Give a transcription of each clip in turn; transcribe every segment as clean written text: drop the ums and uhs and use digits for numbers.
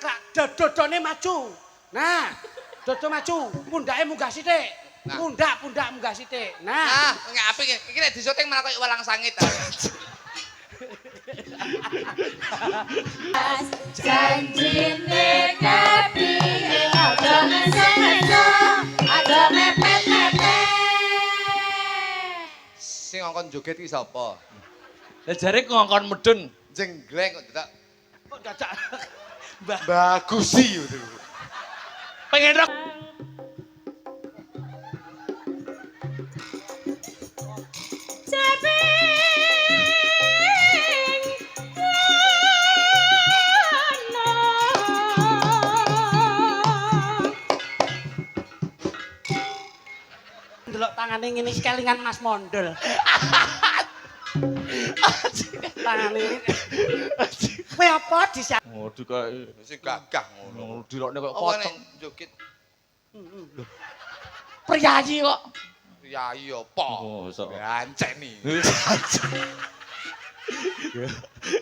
ngakrak dodone maju. Nah, dodo maju, pundake munggah sithik. Pundak munggah sithik. Nah, nggak apik iki nek disyuting malah koyo walang sangit. Janjine kepiye aja meso-meso, aja mepet-mepet. Sing ngongkon joget iki sapa? Lah jare ngongkon medun. Jenggleng kok dadak kok dadak bagusi yo. Pengen rock. ndelok tangane ngene iki kelingan Mas Mondol. Tangane ini. Kowe apa disiap? Oh, dikae Sing gagah ngono. dilokne kok Apa pocong. nek joget Priyayi kok. ya iya apa? Oh, sok. Ganceni.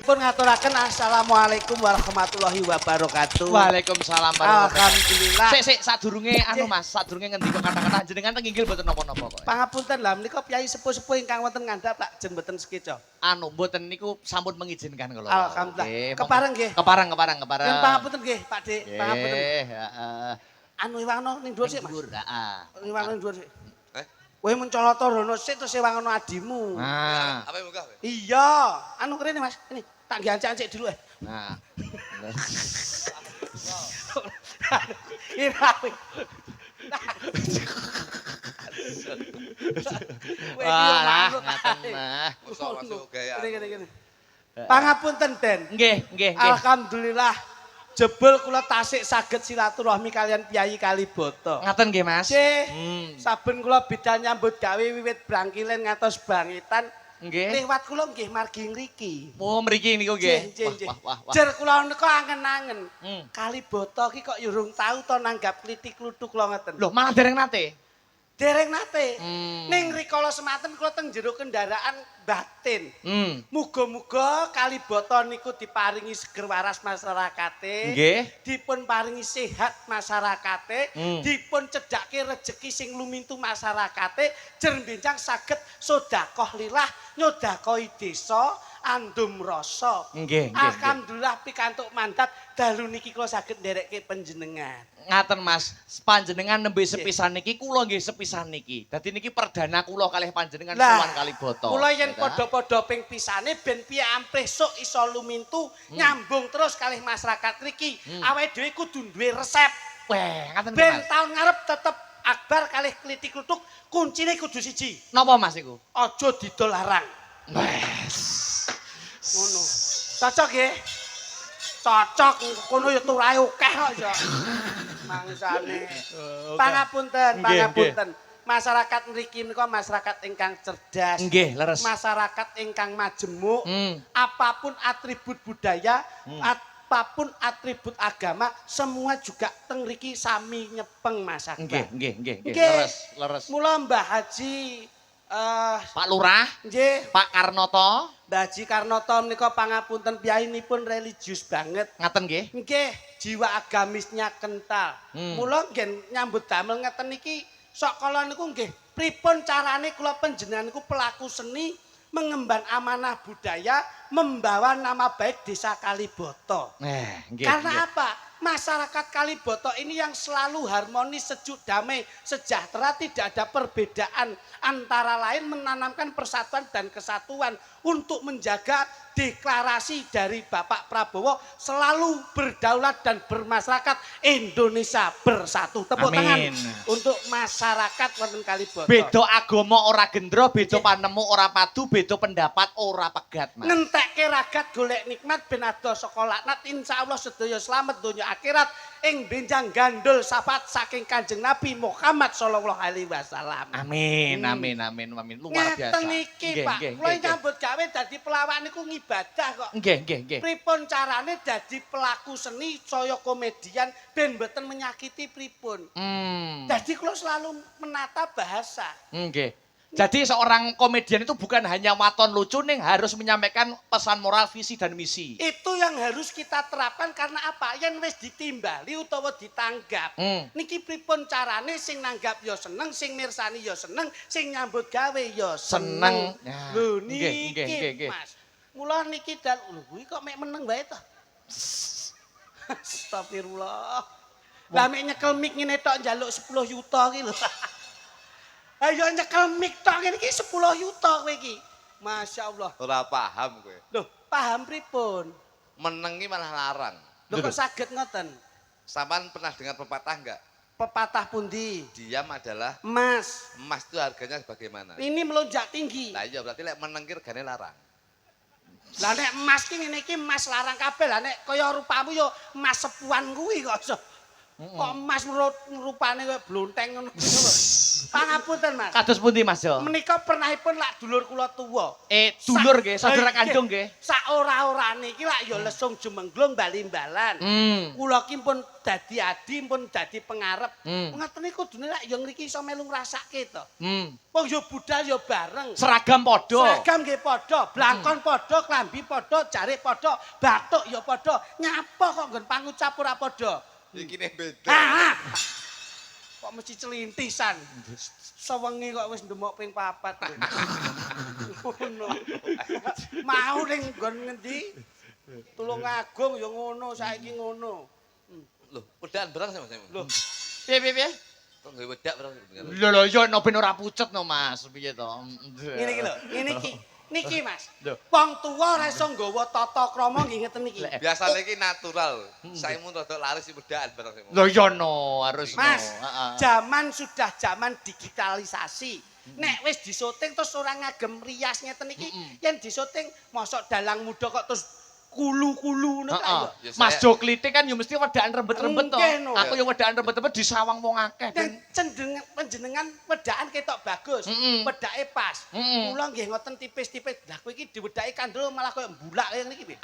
Pun ngaturaken assalamualaikum warahmatullahi wabarakatuh. Waalaikumsalam warahmatullahi. Alhamdulillah. Sik sadurunge anu Mas, sadurunge ngendika kata-kata jenengan teng inggil mboten napa-napa kok. Pangapunten lah menika piyai sepuh-sepuh ingkang wonten ngandhap tak jen mboten sekeca. Anu mboten niku sampun mengizinkan kula. Alhamdulillah. Nggih, Kepareng nggih. Kepareng. Yen pangapunten nggih, Pak Dik. Pangapunten. Nggih, heeh. Anu iwangno ning dhuwur sik, Mas. Heeh. Iwangno ning dhuwur sik. Eh? Kowe mencolota rono sik terus iwangno adimu. Nah, Apa yang munggah? Iya, anu kene Mas. Ini tak gancik-gancik dulu nah. Ini apik. Walah, ngaten nah. Mosok masuk gaya. Gini. Pangapunten Den. Nggih. Alhamdulillah jebul kula tasik saged silaturahmi kalian Piyai Kalibata. Ngaten nggih, Mas. Nggih. Saben kula bidal nyambut gawe wiwit brangkilen ngantos bangitan Nggih. liwat kula nggih margi ngriki. Oh, mriki niku nggih. Nggih. Wah. Jer kula nika angen-angen. Hmm. Kalibata ki kok urung tau to nanggap klitik-kluthuk kula ngeten. Loh, malah dereng nate. Dereng nate. Hmm. Ning rikala sematen kula teng jero kendaraan batin. Muga-muga Kalibata niku diparingi seger waras masyarakate. Nggih. Dipun paringi sehat masyarakate, dipun cedhake rejeki sing lumintu masyarakate, jer benjang saged sedekah lillah nyodakoi desa andum rasa. Nggih. Alhamdulillah pikantuk mandat dalu niki kula saged nderekke panjenengan. Ngaten Mas, panjenengan nembe sepisan niki kula nggih sepisan niki. Dadi niki perdana kula kalih panjenengan sowan Kalibata. Kula yen padha-padha ping pisane ben piye amprih sok iso lumintu nyambung terus kalih masyarakat mriki. Awake dhewe kudu duwe resep. Weh, ngaten nggih Ben Mas. taun ngarep tetep akbar kalih klitik-kluthuk kuncine kudu siji. Napa Mas iku? Aja didol larang. Wes. Ngono. Cocok nggih? Cocok kono ya turahe akeh kok ya. Mangsane. Pangapunten. Masyarakat mriki menika masyarakat ingkang cerdas. Nggih, leres. Masyarakat ingkang majemuk. Apapun atribut budaya, apapun atribut agama, semua juga teng mriki sami nyepeng Mas Akbar. Nggih. Nggih. Leres. Mula Mbah Haji Pak Lurah, nggih, Pak Karnoto, Mbah Haji Karnoto menika pangapunten piyayinipun religius banget. ngaten nggih. Nggih, jiwa agamisnya kental. Mula nggih nyambut damel ngeten iki sok kala niku nggih pripun carane kula panjenengan niku pelaku seni mengemban amanah budaya, membawa nama baik desa Kalibata. Nggih. Karena apa? Masyarakat Kalibata ini yang selalu harmonis, sejuk, damai, sejahtera, tidak ada perbedaan. Antara lain menanamkan persatuan dan kesatuan untuk menjaga deklarasi dari Bapak Prabowo selalu berdaulat dan bermasyarakat Indonesia bersatu. Tepuk tangan untuk masyarakat wonten Kalibata. Beda agama ora gendro, beda panemu ora padu, beda pendapat ora pegat, Mas. Ngentekke ragat golek nikmat ben adoh saka laknat insyaallah sedaya slamet donya akhirat ing benjang gandul syafaat saking Kanjeng Nabi Muhammad sallallahu alaihi wasallam. Amin. Luar biasa. Ngeten iki, Pak. Kula nyambut gawe dadi pelawak niku ngibadah kok. Nggih. Pripun carane dadi pelaku seni saya komedian ben mboten menyakiti pripun. Dadi kula selalu menata bahasa. Nggih. Jadi seorang komedian itu bukan hanya waton lucu ning, harus menyampaikan pesan moral, visi dan misi. Itu yang harus kita terapkan karena apa? Yen wis ditimbali utawa ditanggap. Niki pripun carane sing nanggap ya seneng, sing mirsani ya seneng, sing nyambut gawe ya seneng. Seneng. Ya, Lho nggih, nggih, nggih, nggih. niki Mas. Mula niki dal lho kuwi kok mek meneng wae to. Astagfirullah. Lah mek nyekel mik ngene tok njaluk 10 yuta ki lho. Ayo nyekel mik tok ngene iki 10 yuta kowe iki. Masyaallah. Ora paham kowe. Loh, paham pripun? Menengi malah larang. Lho kok saged ngoten? Sampean pernah dengar pepatah enggak? Pepatah pundi? Diam adalah Emas. emas itu harganya bagaimana? Ini melonjak tinggi. Lah iya berarti lek menengki regane larang. Lah nek emas ki ngene iki emas larang kabeh. Lah nek kaya rupamu yo emas sepuan kuwi kok iso. Kok emas rupane kaya blonteng ngono kuwi lho. Pangapunten Mas. Kados pundi Mas Jo? Menika pernahipun lak dulur kula tuwa. Dulur nggih, saudara kandung nggih. Sak ora-orane iki lak ya lesung jumenglung bali-balan. Kula ki pun dadi adi, pun dadi pengarep. Ngoten niku kudune lak ya ngriki iso melu ngrasake to. Wong ya budal ya bareng. Seragam podo. Seragam nggih padha, blangkon padha, klambi padha, jarik padha, batuk ya padha. Nyapa kok nggon pangucap ora padha? Iki ne beda. Ah! Kok mesti celintisan. Sewengi kok wis ndemok ping 4. Ngono. Mau ning nggon ngendi? Tulungagung ya ngono, saiki ngono. Loh, wedakan barang sih Mas. Loh, Piye? Kok nggawe wedak barang. Lho yo no ben ora pucet no Mas, piye to? ngene iki lho, ngene iki. Niki Mas. Lho. Wong tuwa ora iso nggawa tata krama nggih ngeten iki. Biasane iki natural. Saimu rada laris wedakan barang sih. Lho yo no, harus no. Mas, Heeh. zaman sudah zaman digitalisasi. Nek wis disyuting terus ora ngagem rias ngeten iki, yen disyuting mosok dalang muda kok terus kulu-kulu ngono Heeh. ta Ya, Mas saya- Jo Klitik kan yo mesti wedaan rembet-rembet to. Nggih, no. Aku yo wedaan rembet-rembet disawang wong akeh. Dan panjenengan wedaan ketok bagus, wedake pas. Kula nggih ngoten tipis-tipis. Lah kowe iki diwedaki kandel malah koyo mbulak kaya niki piye?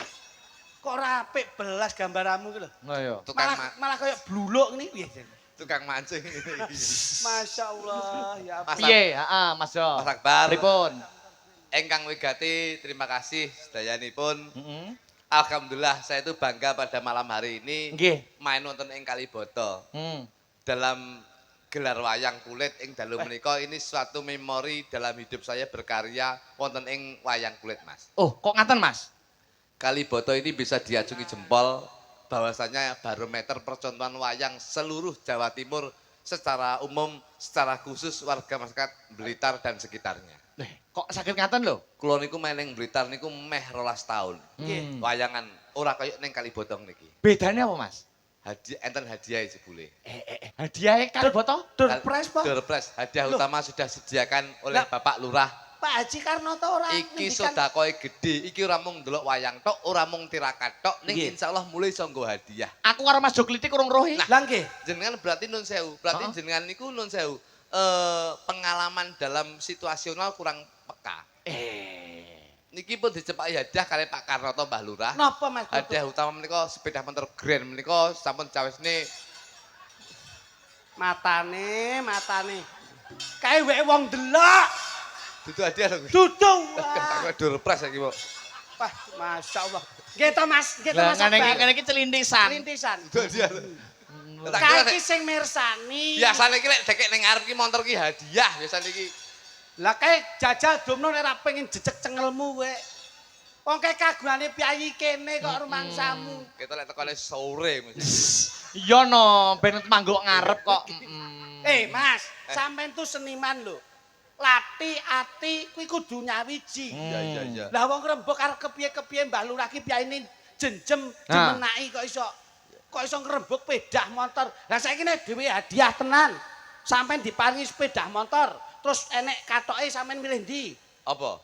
Kok ora apik belas gambaranmu iki lho. Nah yo. Tukang Malah koyo bluluk ngene piye? tukang mancing ini. Masya Allah, ya Mas Piye? Heeh, Mas Jo. Mas Akbar. Pripun? Engkang wigati terima kasih sedayanipun. Heeh. Alhamdulillah saya itu bangga pada malam hari ini Nggih. main wonten ing Kaliboto. Hmm. Dalam gelar wayang kulit ing dalu menika ini suatu memori dalam hidup saya berkarya wonten ing wayang kulit, Mas. Oh, kok ngaten Mas? Kaliboto ini bisa diacungi jempol bahwasanya barometer percontohan wayang seluruh Jawa Timur secara umum, secara khusus warga masyarakat Blitar dan sekitarnya. Kok sakit ngaten lho? Kulo niku main ning Blitar niku meh 12 tahun. Nggih. Wayangan ora kaya ning Kaliboto niki. Bedanya apa Mas? Hadiah enten hadiah jebule. Hadiahnya Kaliboto? Durpres po? Durpres, hadiah Loh. utama sudah disediakan oleh Lah. Bapak Lurah. Pak Haji Karnoto ora Iki ngendikan- sedakoe gede, iki ora mung ndelok wayang tok, ora mung tirakat tok, ning Nggih. insyaallah mulai iso nggo hadiah. Aku karo Mas Jo Klitik urung roh iki. Lah nggih. Jenengan berarti nun sewu, berarti Heeh. jenengan niku nun sewu. Pengalaman dalam situasional kurang peka. Niki pun dicepaki hadiah kali Pak Karnoto Mbah Lurah. Napa Mas? Hadiah utama menika sepeda motor Grand menika sampun cawesne Matane. Kae wek wong delok. dudu hadiah lho. Dudu. Aku durpres iki, Pak. Wah, Masya Allah. Nggih to Mas, nggih to Lah Mas. ngene iki Akbar. ngene iki celintisan. Rintisan. Dudu hadiah. Tak Kae kira iki sing mirsani. biasane iki lek dekek ning ngarep iki motor ki hadiah biasane iki. Lah kae jajal domno nek ora pengen jejeg cengelmu kowe. Wong kae kagungane piyayi kene kok rumangsamu. Kita lek tekone sore mesti. Iya no, ben mangguk ngarep kok. Mas, sampean tuh seniman lho. Lati ati kuwi kudu nyawiji. Iya. Lah wong Rembug arep kepiye-kepiye Mbah Lurah ki piyayine jenjem Nah. dimenaki kok iso ngrembug pedah motor. Lah saiki nek dhewe hadiah tenan. Sampeyan diparingi sepeda motor, terus enek katoke sampeyan milih ndi? Apa?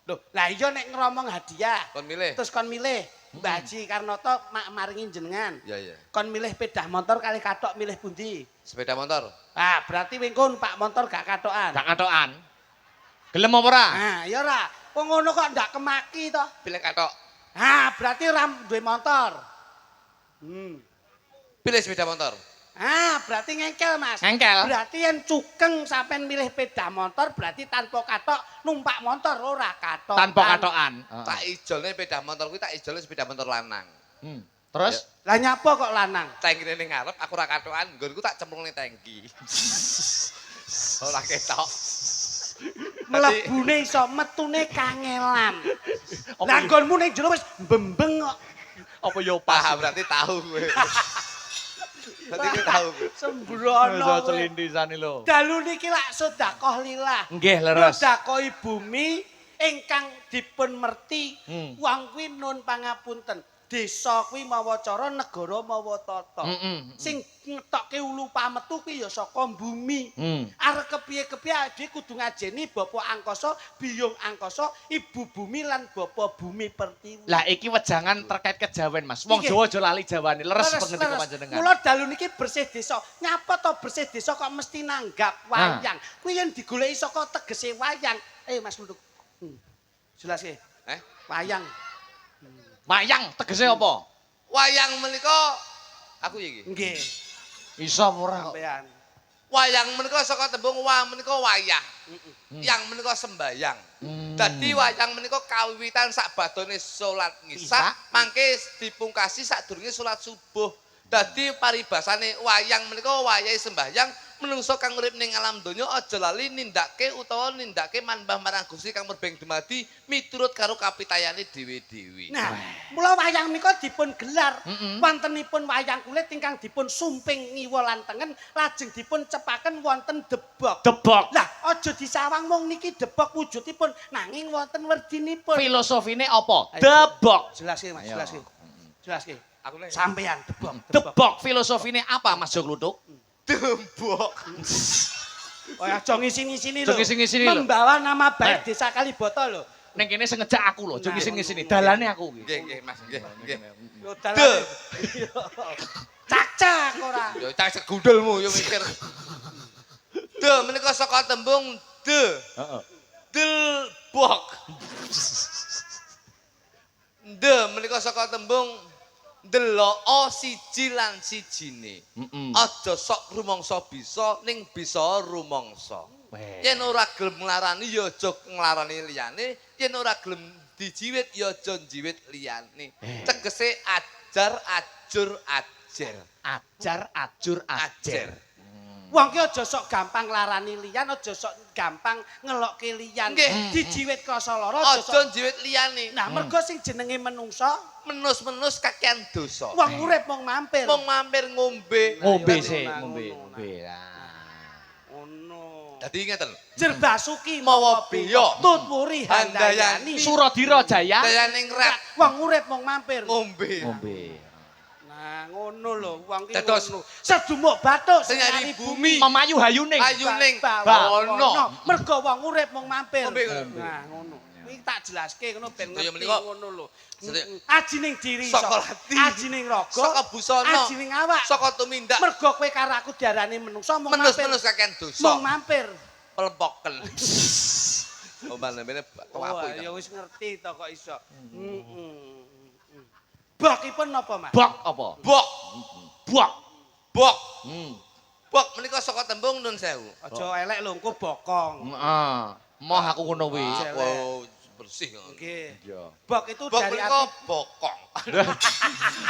Loh, lah iya nek ngromong hadiah. Kon milih? Terus kon milih Mbah Haji Karnoto maringi jenengan. Iya. Kon milih pedah motor kali katok milih pundi? Sepeda motor. Ah, berarti wingko numpak motor gak katokan. Gak katokan. Gelem apa ora? Nah, ya ora. Wong ngono kok ndak kemaki to. Pilih katok. Ah, berarti ora duwe motor. Pilih sepeda motor. Ah, berarti ngengkel, Mas. Ngengkel? Berarti yang cukeng sampean milih sepeda motor berarti tanpa katok numpak motor ora katok. Tanpa katokan. Tak ijolne sepeda motor kuwi tak ijolne sepeda motor lanang. Terus Lah nyapa kok lanang? Tangkine ning ngarep aku ora katokan, nggonku tak cemplungne tangki. Ora ketok. Mlebune iso metune kangelan. Apa Lah yo- nggonmu ning jero wis mbembeng kok. apa yo Paham berarti tahu kowe. Berarti kowe tahu kowe. Sembrono. Iso kowe. celindisane lho. Dalu niki lak sedekah lillah. Nggih, leres. Sedekahi bumi ingkang dipun merti wong kuwi nun pangapunten. Desa kuwi mawa cara, negara mawa tata. Sing ngetokke ulu pametu kuwi ya saka bumi. Arep kepiye-kepiye dhewe kudu ngajeni Bapak Angkasa, Biyung Angkasa, Ibu Bumi lan Bapak Bumi Pertiwi. Lah iki wejangan terkait kejawen Mas. Wong Nggih. Jawa aja lali jawane. Leres Leres, pengendika leres. panjenengan. Mula dalu niki bersih desa. Nyapa to bersih desa kok mesti nanggap wayang. Kuwi yen digoleki saka tegese wayang. Mas Lunduk. Jelas e. Wayang. Wayang tegese apa? Wayang menika aku iki. Nggih, Iso apa ora kok? sampean. Wayang menika saka tembung wa menika wayah. Yang menika sembayang. Dadi wayang menika kawiwitan sak badone salat ngisak, mangke dipungkasi sadurunge salat subuh. Dadi paribasane wayang menika wayahe sembayang. Menungso kang urip ning alam donya aja lali nindakake utawa nindakake manembah marang Gusti kang merbeng dumadi miturut karo kapitayane dhewe-dhewe. Nah, mula wayang menika dipun gelar. Wontenipun wayang kulit ingkang dipun sumping ngiwa lan tengen lajeng dipun cepaken wonten debok. Debok. Lah, aja disawang mung niki debok wujudipun nanging wonten werdinipun. Filosofine apa? Ayo. Debok. Jelaske, Mas, jelaske. Jelaske. Aku nek Sampean debok. Debok filosofine apa Mas Joglutuk? dembok. Oh, aja ngisi-ngisini lho. Aja ngisi-ngisini lho. Membawa nama baik Desa Kalibata lho. Ning kene sing ngejak aku lho, aja Nah, ngisi-ngisini. ngono. Dalane aku iki. Nggih, Mas, nggih, nggih. Lho dalane. Cacak ora. Ya cah segundulmu ya mikir. De menika saka tembung de. Heeh. Delbok. De menika saka tembung delok siji lan sijine. Aja sok rumangsa bisa ning bisa rumangsa. Yen ora gelem nglarani ya aja nglarani liyane, yen ora gelem dijiwit ya aja njiwit liyane. Tegese ajar ajur ajer. Ajar, ajur, ajer. Wong ki aja sok gampang larani liyan, aja sok gampang ngelokke liyan. Nggih. Dijiwit krasa lara aja Aja sok. njiwit liyane. Nah, mergo sing jenenge menungsa, Menus-menus kakean dosa. wong urip mung mampir. Wong mampir ngombe. Ngombe Nah, sih, nah, ngombe, ngono, ngombe. Ngono. Dadi ngeten. Jerbasuki Mawa beya. tutwuri handayani. Handayani. Suradira Jaya Dayaning rep Wong urip mung mampir. ngombe. ngombe. Nah, ngono lho, wong ki Dados ngono. Sedumuk bathuk senyari bumi. Memayu hayuning. Ayuning bawono. bawono. Mergo wong urip mung mampir. Ngombe. Nah, ngono. Kuwi tak jelaske ngono ben Ya, ngerti menika- ngono lho. Sedek- Ajining diri Saka lati. ajining raga, Saka busana. ajining awak. Saka tumindak. Mergo kowe karo aku diarani menungsa mung mampir. Menus-menus kakean Mung dosa. mampir. Pelepoken. Oh, mana-mana Oh, apa ya iki? wis ngerti to kok iso. Bakipun napa, Mas? Bok apa? Bok. Bok. Bok. Hmm. Bok menika saka tembung nun sewu. Aja elek lho, engko bokong. Heeh. Moh aku ngono kuwi. Jelek. Wow, bersih. Nggih. Iya. Bok itu Bok dari menika arti bokong.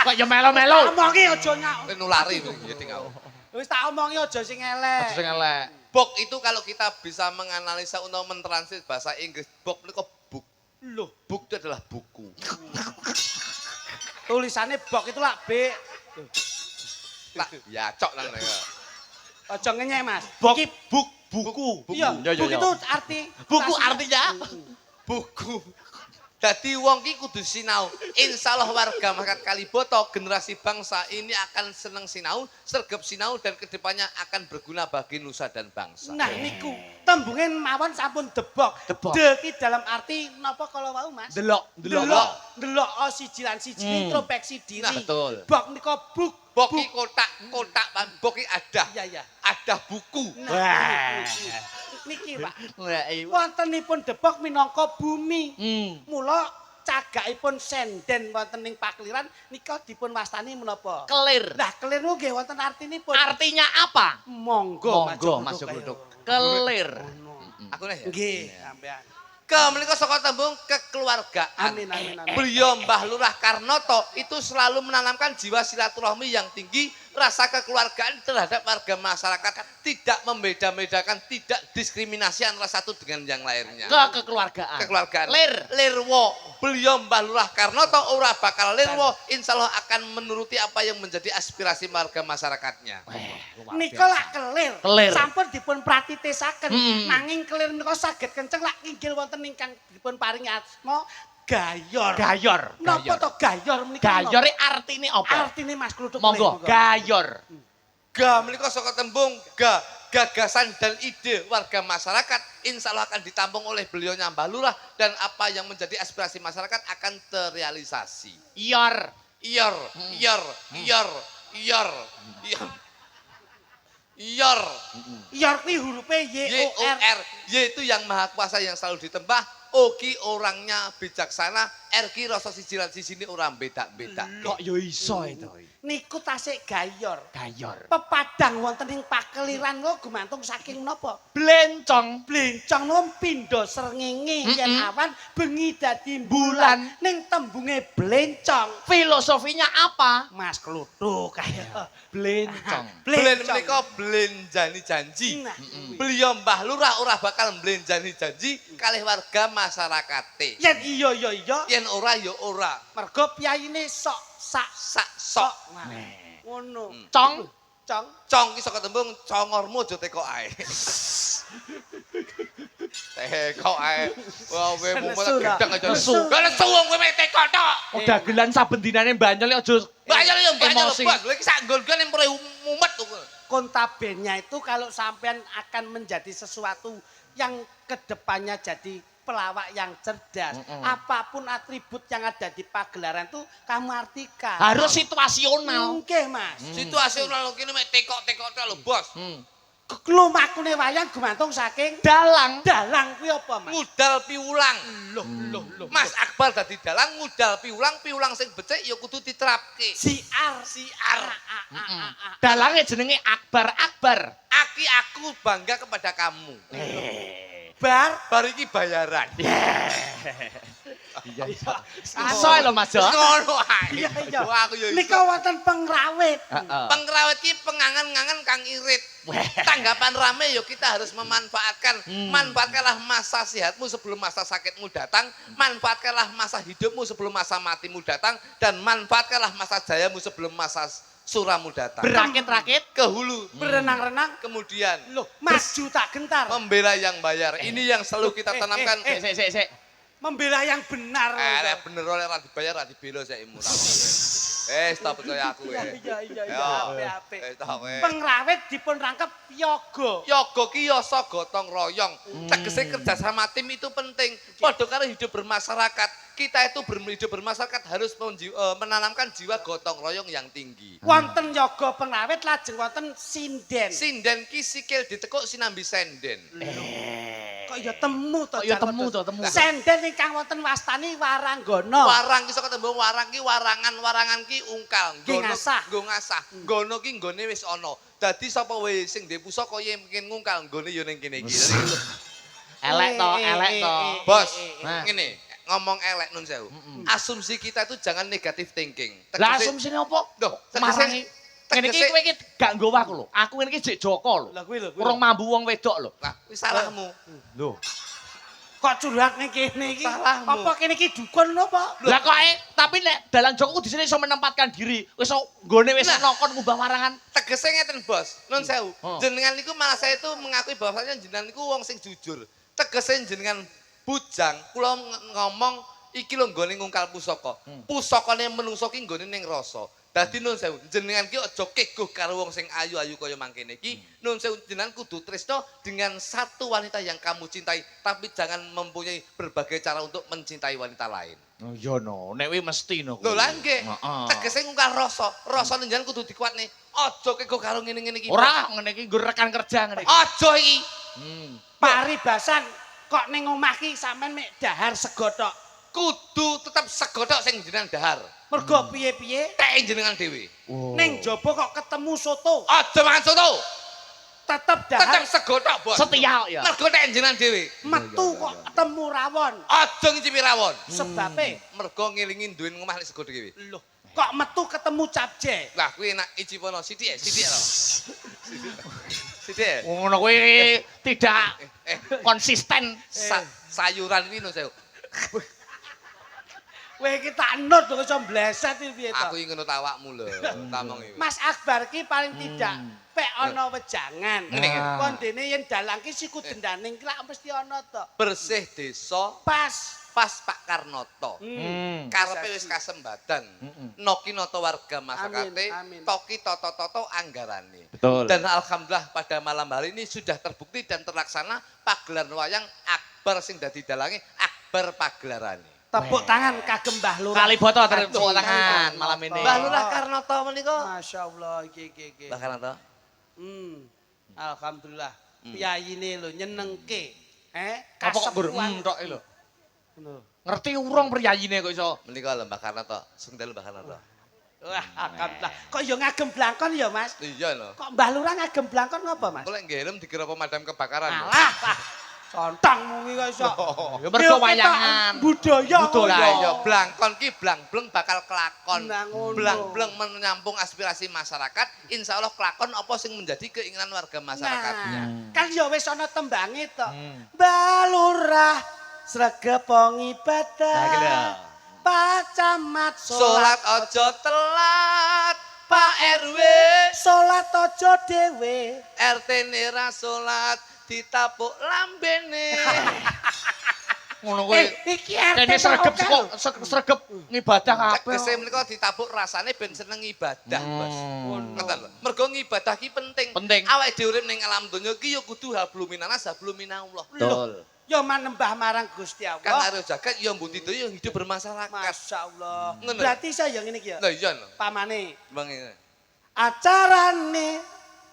Kok ya melo-melo. omongi aja nyak. Nulari ya tinggal. Wis tak omongi aja sing elek. Aja sing elek. Bok itu kalau kita bisa menganalisa untuk mentranslate bahasa Inggris, bok menika book. Loh, Book itu adalah buku. tulisannya bok itu lak B. Tak ya cok nang ngene. Aja ngenyek, Mas. Bok. Iki Buku. iya, Ya, ya, buk ya. itu arti Buku artinya Buku. Dadi wong ki kudu sinau. Insyaallah warga masyarakat Kalibata generasi bangsa ini akan senang sinau, sergap sinau dan kedepannya akan berguna bagi nusa dan bangsa. Nah niku tembunge mawon sampun debok. Debok. De ki dalam arti napa kalau wau, Mas? delok, Delok siji lan siji introspeksi diri. Nah, betul. Bok nika buk. Bok ki kotak bok ki ada. Iya, iya. Ada buku. Nah, Wah. niki, Pak. Wah, iya. Wontenipun debok minangka bumi. Mula cagakipun senden wonten ing pakliran nika dipun wastani menapa? Kelir. Lah kelir niku nggih wonten artinipun. Artinya apa? Monggo Monggo Mas masuk Gluduk. gluduk. Kelir. Aku nih ya. Nggih, sampean. Menika saka tembung kekeluargaan. Amin amin amin. Beliau Mbah Lurah Karnoto itu selalu menanamkan jiwa silaturahmi yang tinggi, rasa kekeluargaan terhadap warga masyarakat, tidak membeda-bedakan, tidak diskriminasi antara satu dengan yang lainnya. Kekeluargaan. Kekeluargaan. Lir. Lirwo. Beliau Mbah Lurah Karnoto ora bakal lirwo, insya Allah akan menuruti apa yang menjadi aspirasi warga masyarakatnya. Nika lak kelir. Kelir. Sampun dipun pratitesaken. Mm. Nanging kelir menika saged kenceng lak inggil wonten ingkang dipun paringi asma gayor. Gayor. Napa to gayor menika? Gayor artine apa? Artine Mas Gluduk. Monggo, gayor. Menika saka tembung gagasan dan ide warga masyarakat insya Allah akan ditampung oleh beliaunya Mbah Lurah dan apa yang menjadi aspirasi masyarakat akan terrealisasi. Yor. Yor, yor, yor, yor, yor. Yor, Yor kuwi hurufe Y O R. Y-O-R, Y itu yang maha kuasa yang selalu ditembah, O ki orangnya bijaksana, R ki rasa siji lan sijine ora beda-beda. Kok yo iso itu? Niku tasik gayor. Gayor. Pepadang wonten ing pakeliran kok gumantung saking napa? Blencong. Blencong niku pindha srengenge yen awan bengi dadi Bulan. bulan ning tembunge blencong. Filosofinya apa? Mas Gluduk kaya Blencong. Blen menika blenjani janji. Nah, Beliau Mbah Lurah ora bakal blenjani janji kalih warga masyarakate. yen iya ya iya, Yen ora ya ora. mergo piyayine sok Sak sok. ngono. Cong. Cong. Cong ki saka tembung congormu aja teko ae. Teko ae. Wah, kowe mumet Nesu, gedang aja nesu. nesu. Lah nesu wong kowe mek teko tok. Dagelan saben dinane banyol aja. Banyak ya banyak Emosi. bos. Lha iki sak nggon-nggon yang perlu mumet kok. Kontabennya itu kalau sampean akan menjadi sesuatu yang kedepannya jadi pelawak yang cerdas. Apapun atribut yang ada di pagelaran itu kamu artikan. Harus situasional. Oke mas. Situasional kene mek tekok-tekok tok lho bos. Klumakune wayang gumantung saking Dalang. dalang kuwi apa mas? Ngudal piulang. Loh. Mas Akbar dadi dalang ngudal piulang sing becik ya kudu diterapke. Siar. Dalangnya jenenge Akbar. Aki aku bangga kepada kamu. Bar. Bar iki bayaran. Iso lho Mas Jo. Ngono ae. Iya. Wah, aku ya iso. Nika wonten pengrawit. Pengrawit ki pengangan-ngangan kang irit. Tanggapan rame yo kita harus memanfaatkan. Manfaatkanlah masa sehatmu sebelum masa sakitmu datang, manfaatkanlah masa hidupmu sebelum masa matimu datang dan manfaatkanlah masa jayamu sebelum masa suramu datang. Berakit-rakit. Ke hulu, Berenang-renang. kemudian Loh, maju tak gentar. membela yang bayar. Ini yang selalu kita tanamkan. Sik. Membela yang benar. Lek bener oleh ra dibayar ra dibela sik imu ta. Stop percaya aku Iya. Apik-apik. Stop. Pengrawit dipun rangkep yoga. Yoga ki yasa gotong royong. Tegese kerjasama tim itu penting. Padha karo hidup bermasyarakat. Kita itu hidup bermasyarakat harus menanamkan jiwa gotong royong yang tinggi. Wonten yoga pengrawit lajeng wonten sinden. Sinden ki sikil ditekuk sinambi senden. Kok ya temu to. Ya Jan temu Wedhus. to, temu. Senden ingkang wonten wastani waranggana. Warang ki saka tembung warang ki warangan ki ungkal. Nggih ngasah. Nggo ngasah. Nggono ki nggone wis ana. Dadi sapa wae sing ndek pusaka yen mungkin ngungkal nggone ya ning kene iki. Elek to. Bos, Nah. ngene, ngomong elek nun sewu. Asumsi kita itu jangan negative thinking. Lah asumsine opo? Loh, Marangi. Ngene iki kowe iki gak nggowo aku lho. Aku ngene iki jek Joko lho. Lah kuwi lho. Urung mambu wong wedok lho. Lah, wis salahmu. Lho. Kok curhat ning kene iki? Salahmu. Apa kene iki dukun napa? Lah kok tapi nek dalang Joko di sini iso menempatkan diri. Wis nggone wis Nah. nokon ngubah warangan. Tegese ngeten, Bos. Nun sewu. Oh. Jenengan niku malah saya itu mengakui bahwasanya jenengan niku wong sing jujur. Tegese jenengan bujang, kula ngomong iki lho nggone ngungkal pusaka. Pusakane menungso ki nggone ning rasa. Dadi nun sewu, jenengan ki aja keguh karo wong sing ayu-ayu kaya mangkene iki. Nun sewu jenengan kudu tresno dengan satu wanita yang kamu cintai, tapi jangan mempunyai berbagai cara untuk mencintai wanita lain. Oh iya no, nek kuwi mesti no. Lho lah nggih. Heeh. Tegese ngungkal rasa. Rasane jenengan kudu dikuatne. Aja keguh karo ngene-ngene iki. Ora ngene iki nggo rekan kerja ngene iki. Aja iki. Paribasan kok ning omah ki sampean mek dahar sego tok. kudu tetep sego tok sing jenengan dahar. Mergo piye-piye Tek jenengan dhewe. ning jaba kok ketemu soto. Aja mangan soto. Tetep Tetep dahar sego tok, Bos. Setia ya. Mergo tek jenengan dhewe. metu kok ketemu rawon. Aja ngicipi rawon. Sebabe Mergo ngelingi duwe ngomah nek sego dhewe. lho kok metu ketemu capje. Lah kuwi enak icipono sithik lho. Sithik. Ngono kuwi tidak konsisten. Sayuran ini no saya. Kowe iki tak nut kok iso mbleset iki piye to? Aku iki ngono tawakmu lho, tamong iki. Mas Akbar ki paling tidak pek ana wejangan. Ngene iki. Kon dene yen dalang ki siku dendaning ki lak mesti ana to. Bersih desa Pas. pas Pak Karnoto. Karepe wis kasembadan. Noki noto warga masyarakate, Amin, amin. toki toto-toto anggarane. Betul. Dan alhamdulillah pada malam hari ini sudah terbukti dan terlaksana pagelaran wayang Akbar sing dadi dalange Akbar pagelarane. Tepuk tangan kagem Mbah Lurah. Kali boto tepuk Aduh, tangan Kali malam Boto. ini. Mbah Lurah Karnoto menika. Masyaallah iki. Mbah Karnoto. Alhamdulillah. Piyayine lho nyenengke. Apa kok gur Kasepuan. tok lho. Lho. Ngerti urung priyayine kok iso. Menika lho Mbah Karnoto, sundel Mbah Karnoto. Wah, alhamdulillah. Kok ya ngagem blangkon ya, Mas? Iya lho. Kok Mbah Lurah ngagem blangkon ngopo, Mas? Golek nggih helm dikira pemadam kebakaran. Alah, contang wingi kok iso. Ya mergo wayangan. Budaya. Lah iya blangkon ki blang-bleng bakal kelakon. Nah, ngono. Blang-bleng menyambung aspirasi masyarakat, insya Allah kelakon apa sing menjadi keinginan warga masyarakatnya. Nah, kan ya wis ana tembange to. Mbah Lurah sregep ibadah. Nah, iki lho. Pak Camat Salat aja telat, Pak RW, salat aja dhewe. RT nira salat ditapuk lambene. Ngono kuwi. Iki RT Kene sregep oke. kok sregep ngibadah kabeh. Tegese menika ditapuk rasane ben seneng ibadah, Bos. Ngoten lho. Mergo ngibadah ki penting. Penting. Awake dhewe urip ning alam donya ki ya kudu habluminanas habluminallah. Betul. Ya manembah marang Gusti Kan Allah. harus jagat ya mbuti ya hidup bermasyarakat. Masyaallah. Ngono. Berarti saya ngene iki ya. Lah iya lho. Pamane Bang ini. acarane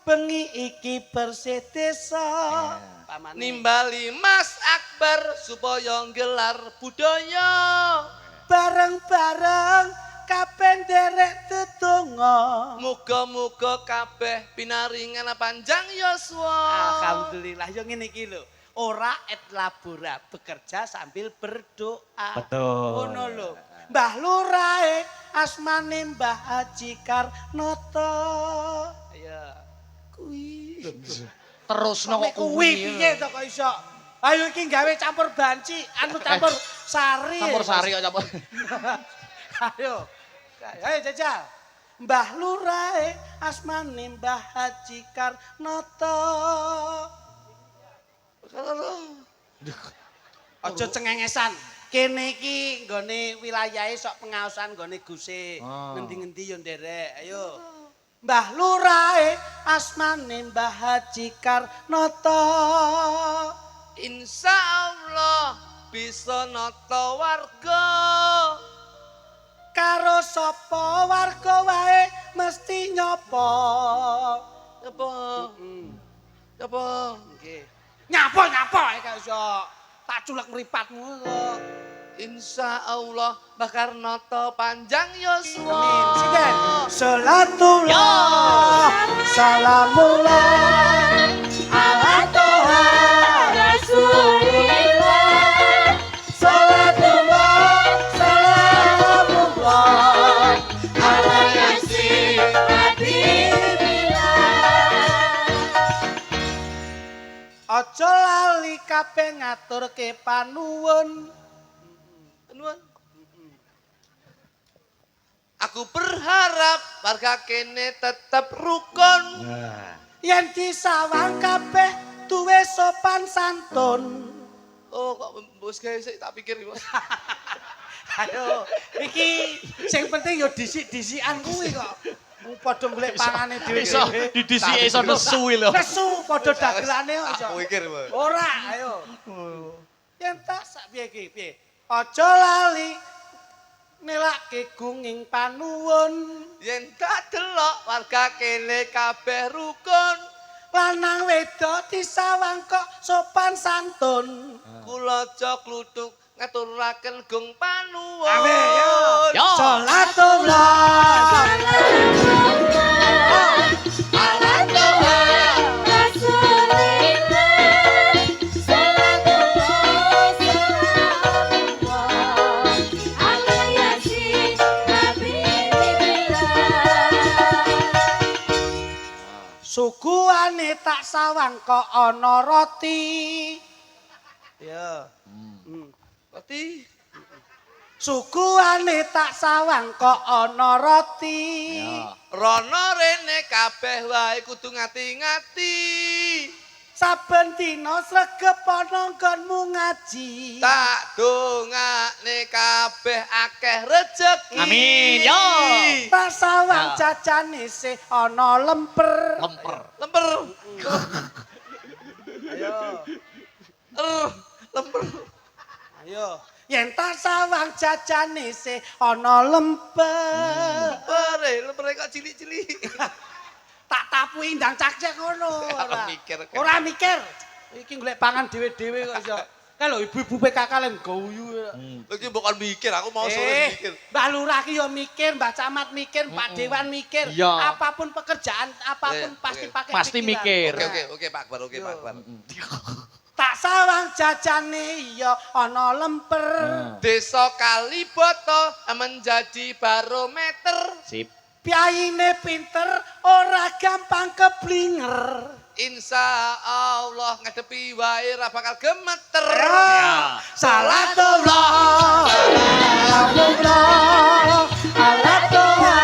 bengi iki bersih desa. Pamane. Nimbali Mas Akbar supaya gelar budaya. Bareng-bareng kabeh nderek tetungga. Muga-muga kabeh pinaringan panjang yuswa. Alhamdulillah yo ngene iki lho. Ora et labora, bekerja sambil berdoa. Betul. Ngono lho. Mbah Lurae asmane Mbah Haji Karnoto. Ayo. Kuwi. Terusno kok Kuwi piye to kok iso? Ayo iki gawe campur banci, anu campur sari. Campur sari kok campur. Ayo. Ayo jajal. Mbah Lurae asmane Mbah Haji Karnoto. Aja cengengesan. Kene iki nggone wilayahe sok pengaosan nggone Guse. Ngendi-ngendi yo nderek. Ayo. Mbah Lurae asmane Mbah Haji Karnoto. Insya Allah bisa nata warga. Karo sapa warga wae mesti nyapa. Apa? Apa? Nggih. Nyapa gak iso. Tak culek mripatmu kok. Insya Allah Mbah Karnoto panjang yuswa. Amin. Sinden. Salatullah. Salamullah. Ala Toha Rasulillah. Salatullah. Salamullah. Ala Yasin Habibillah. Aja lali kabeh ngaturke panuwun. Nuwun. Aku berharap warga kene tetap rukun. Yen disawang kabeh duwe sopan santun. Oh kok bos gawe sik tak pikir Bos. Ayo, iki sing penting yo disik-disikan kuwi kok. Wong padha golek pangane dhewe. Iso didisiki iso nesu lho. Nesu padha dagelane kok iso. Aku pikir Bos. Ora, ayo. Yen tak sak piye iki, piye? Aja lali nelake gunging panuwun. Yen tak delok warga kene kabeh rukun. Lanang wedok disawang kok sopan santun. Kula aja kluthuk ngaturaken gong panuwun. Awe, yo. Yo. Sholatullah. Suguhane tak sawang kok ana roti. Ya. Roti. Suguhane tak sawang kok ana roti. Rono rene kabeh wae kudu ngati-ngati. Saben dina sregep ana nggonmu ngaji. Tak dongakne kabeh akeh rejeki. Amin, yo. Tak sawang jajane sih ana lemper. Lemper. Lemper. Ayo. Lemper. Ayo. Yen tak sawang jajane sih ana lemper. Lemper kok cilik-cilik. Tak tapuhi ndang cak-cak ngono. Ora mikir. Ora mikir. Iki golek pangan dhewe-dhewe kok iso. Kan lho ibu-ibu PKK lek guyu. Lha iki bukan mikir, aku mau sore mikir. Mbah Lurah ki yo mikir, Mbah Camat mikir, Pak Dewan mikir. Iya. Apapun pekerjaan, apapun pasti pakai Pasti pikiran. mikir. Oke, Pak Akbar, oke, Pak Akbar. Tak sawang jajane yo ana lemper. Desa Kalibata menjadi barometer. Sip. Pyaine pinter ora gampang keblinger. Insya Allah ngadepi wae ra bakal gemeter. Ya. Salatullah. Salamullah. Ala Toha.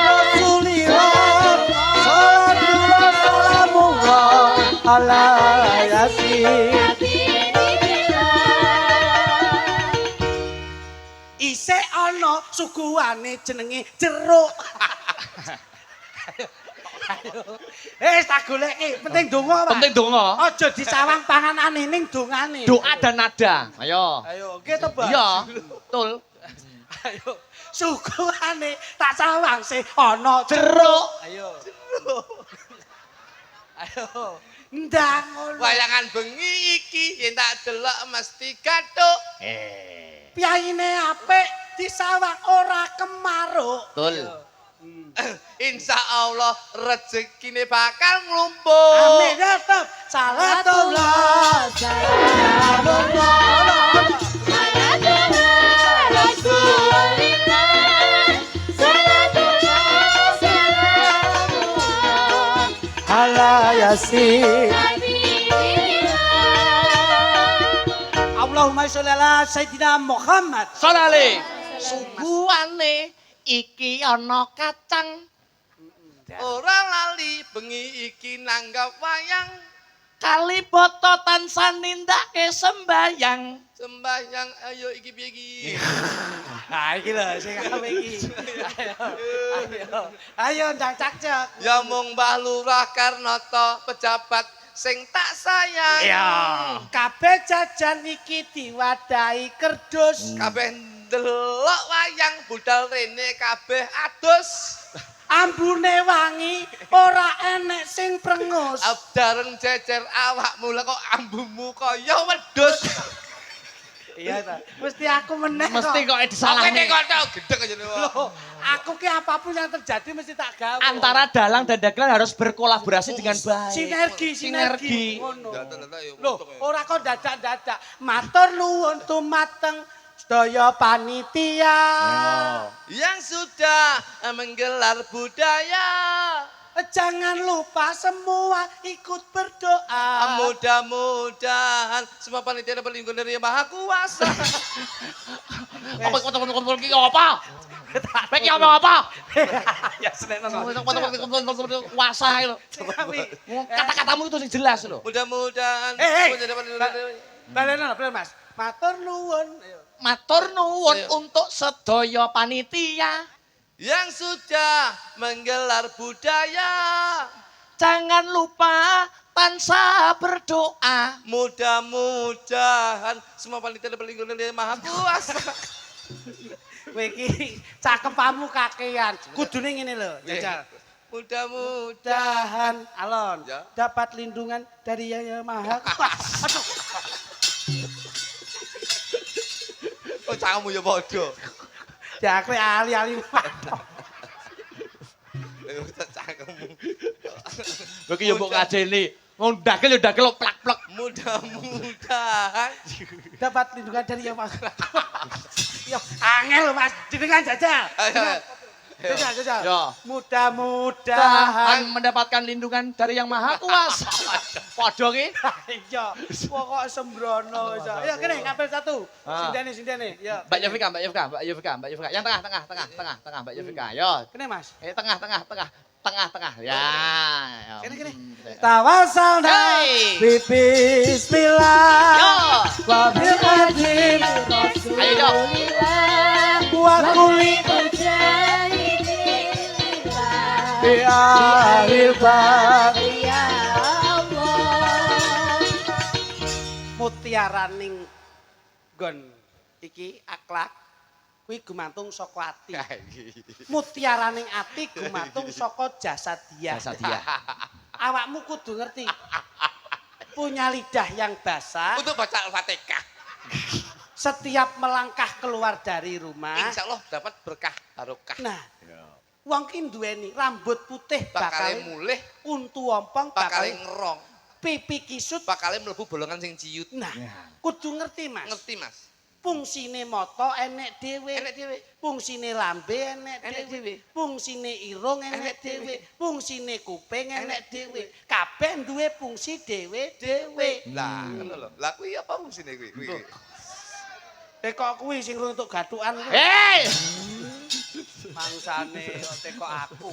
Rasulillah. Salatullah salamullah. Ala Yasin. Isih ana suguhane jenenge jeruk. Ayo. Tak goleki, penting donga, Pak. Penting donga. Aja disawang panganane ning dongane. Doa dan nada. Ayo. Ayo, nggih to, Mbak? Iya, betul. Ayo. Suguhane tak sawang sih ana jeruk. Ayo. Ayo. Ndang ngono. Wayangan bengi iki yen tak delok mesti gathuk. Pyaine apik disawang ora kemaruk. Betul. Insya Allah rezekine bakal nglumpuk. Amin ya Tab. Salatullah. Ala Yasin. Allahumma sholli ala Sayyidina Muhammad. Salale. Suguhane iki ana kacang. Ora lali bengi iki nanggap wayang. Kalibata tansah nindake sembayang. Sembahyang ayo iki piye iki? Nah, iki lho sing apik iki. Ayo. Ayo ndang cak-cak. Ya mung Mbah Lurah Karnata pejabat sing tak sayang. Iya. Kabeh jajan iki diwadahi kerdus. Kabeh ndelok wayang budal rene kabeh adus. Ambune wangi ora enek sing prengus. Abdareng jejer awakmu lha kok ambumu kaya wedhus. Iya ta. Mesti aku meneh. Mesti kok Sampe disalahne. kok gedeng aja nih. Loh, aku ki apapun yang terjadi mesti tak gawe. Antara dalang dan dagelan harus berkolaborasi dengan baik. Sinergi. Ngono. Data-data ya Loh, untung ya. ora kok dadak-dadak. Matur nuwun tumateng sedaya panitia. Yang sudah menggelar budaya. Jangan lupa semua ikut berdoa. Mudah-mudahan semua panitia dapat lingkungan dari Yang Maha Kuasa. Apa kok iki apa? Baik ya apa? Ya seneng Kuasa lho. Kata-katamu itu sing jelas lho. Mudah-mudahan Hei, semua dapat lingkungan dari Balena, Mas. Matur nuwun. Matur nuwun Ayo. untuk sedaya panitia. yang sudah menggelar budaya. Jangan lupa tansah berdoa. Mudah-mudahan semua panitia dapat lingkungan dari Yang Maha Kuasa. Kowe iki cakepmu kakean. Kudune ngene lho, Jajal. Mudah-mudahan Alon Ya. dapat lindungan dari Yang Maha Kuasa. Aduh. Kok cangkemmu ya padha. Ya kowe ali-ali. Lha kok cangkemmu. Kowe ki yo mbok ngajeni. Wong dagel yo dagel plak-plak. Mudah-mudahan Dapat lindungan dari yang Mas. Yo, angel Mas, jenengan jajal. Ayo. Jajal. Yo. Mudah-mudahan mendapatkan lindungan dari yang maha kuasa. Padha ki. iya, pokok sembrono wis. Ya kene ngambil satu. Ah. Sindene. Ya. Mbak Yovika. Yang tengah. Mbak Yovika. Yo. Kene Mas. Tengah. Ya. Kene. Tawasalna Hey. bi bismillah. Yo. Wa bil qadim Ayo yo. wa kulli bi ahlil bab. Ya Allah. Mutiaraning nggon iki akhlak kuwi gumantung saka ati. Mutiaraning ati gumantung saka jasadiah. Jasadiah. Awakmu kudu ngerti. Punya lidah yang basah. Untuk baca Al-Fatihah. Setiap melangkah keluar dari rumah. Insya Allah dapat berkah barokah. Nah, wong ki duweni rambut putih Bakale bakal mulih, untu ompong bakale bakal ngerong, pipi kisut. bakale mlebu bolongan sing ciut. Nah, kudu ngerti Mas. Ngerti, Mas? Fungsine mata enek dhewe. Enek dhewe. Fungsine lambe enek Enek dhewe. dhewe. Fungsine irung enek Enek dhewe. dhewe. Fungsine kuping enek Enek dhewe. Kabeh duwe fungsi dhewe-dhewe. Lah, ngono lho. Lah kuwi apa fungsine kuwi? Kuwi. Kok kuwi sing runtuk gathukan kuwi. Hei. Mangsane teko aku.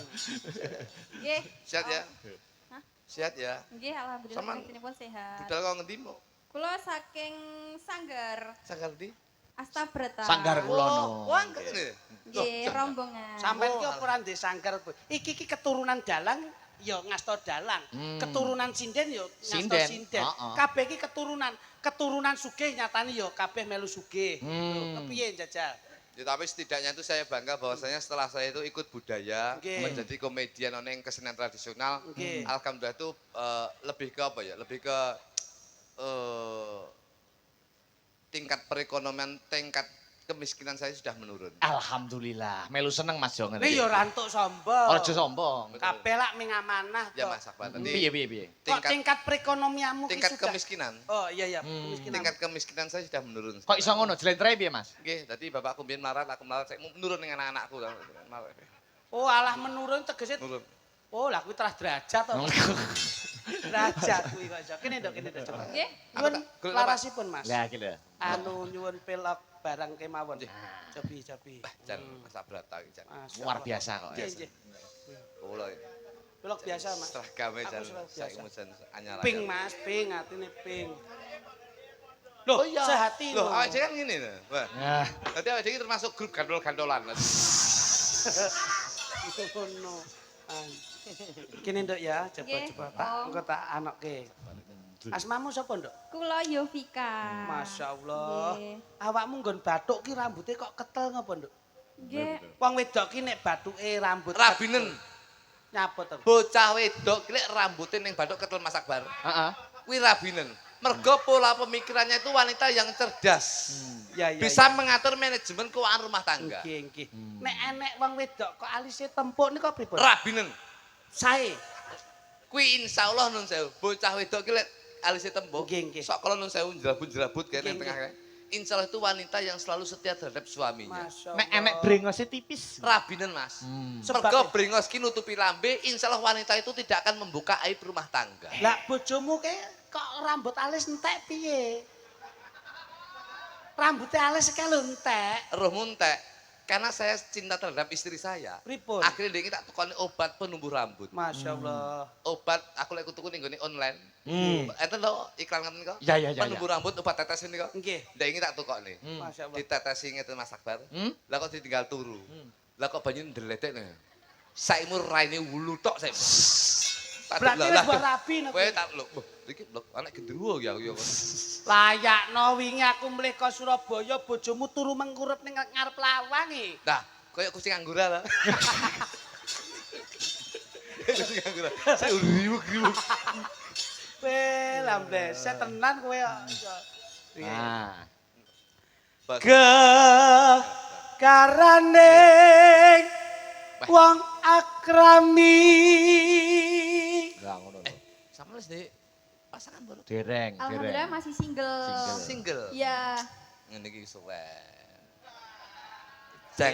Nggih. Sehat ya? Hah? Sehat ya? Nggih, alhamdulillah Saman. panjenenganipun sehat. Budal kok ngendi mo? Kula saking Sanggar Sanggar ndi? Astabrata. Sanggar kula no. Wah, ngene. Nggih, rombongan. Sampeyan ki apa ora ndek sanggar kuwi? Iki ki keturunan dalang ya ngasta dalang. Keturunan sinden ya ngasta Sinden. sinden. Heeh. Kabeh ki keturunan sugih nyatane ya kabeh melu sugih. Kepiye jajal? Ya tapi setidaknya itu saya bangga bahwasanya setelah saya itu ikut budaya, Oke. menjadi komedian yang kesenian tradisional. Oke. Alhamdulillah itu lebih ke apa ya? Lebih ke tingkat perekonomian, tingkat kemiskinan saya sudah menurun. Alhamdulillah. Melu seneng Mas Jo ngene. Nek ya ora entuk sombong. Ojo sombong. Kabeh lak ming amanah Ya to. Mas Akbar tadi Piye. Kok tingkat perekonomianmu ki tingkat sudah. kemiskinan. Oh iya kemiskinan. Tingkat kemiskinan saya sudah menurun. Kok iso ngono? Jlentre piye Mas? Oke, tadi bapakku biyen melarat, aku melarat, saya menurun dengan anak-anakku. Oh alah menurun tegese. Menurun. Oh lah kuwi terah derajat to. Derajat kuwi kok iso. Kene kene coba. Nggih. Nyuwun Apa tak? Golek larasipun Mas. Lah iki lho. Anu nyuwun pilok barang kemawon. Cobi. Jan Mas Abrata iki jan. Luar biasa kok. Nggih, nggih. Kula Pilok biasa Mas. seragame jan Aku seragam biasa. saiki jan anyar. Pink Mas, pink atine pink. Loh, Oh iya. sehati Loh, lho. awake dhewe kan ngene lho. Wah. Nah, Dadi awake dhewe termasuk grup gandol-gandolan. Ngono. Kene Nduk ya, Nggih. coba tak Oh. engko tak anokke. Asmamu sapa Nduk? Kula Yovika. Masya Allah. Nggih. Awakmu nggon bathuk ki rambutnya kok ketel ngapa Nduk? Nggih. Wong wedok ki nek bathuke rambut Rabinen. nyapot to. Bocah wedok ki lek rambute ning bathuk ketel Mas Akbar. heeh. Kuwi rabinen. Mergo pola pemikirannya itu wanita yang cerdas. Ya Bisa mengatur manajemen keuangan rumah tangga. Nggih. Nek enek wong wedok kok alise tempuk niku pripun? Rabinen. Sae. Kuwi insyaallah nun sewu. Bocah wedok ki lek alise tembok. Nggih. Sok kalau nun sewu jerabut-jerabut kayak Nggih, nang tengah kae. Insyaallah itu wanita yang selalu setia terhadap suaminya. Masya Nek enek brengose tipis. Rabinen Mas. Sebab- Mergo brengos ki nutupi lambe, insyaallah wanita itu tidak akan membuka aib rumah tangga. Lah bojomu ke kok rambut alis entek piye? Rambutnya alis sekali entek. Roh muntek. Karena saya cinta terhadap istri saya. Pripun? Akhirnya dia tak tukoni obat penumbuh rambut. Masya Allah. Obat aku lek tuku ning gone online. Enten lho iklan ngeten kok. Ya. Penumbuh rambut obat tetes ini kok. Nggih. Ndak ingin tak tukokne. Masya Allah. Ditetesi ngeten Mas Akbar. Lah kok ditinggal turu. Hmm. Lah kok banyu ndeletek nih. Saikmu raine wulu tok saikmu. Berarti wis buat rabi no. Kowe tak lho. Iki lho anak gendruwo ya aku ya. Layakno wingi aku mlih ka Surabaya bojomu turu mengkurep ning ngarep lawang e. Nah, koyo kucing anggura lah. Kucing anggura. Saya riwuk-riwuk. Kowe lamblese tenan kowe. Nah. Karaning wong akrami. Enggak ngono lho. Sama wis Dik. Pasangan baru. Dereng, Alhamdulillah dereng. masih single. Single. Iya. Ngene iki suwe.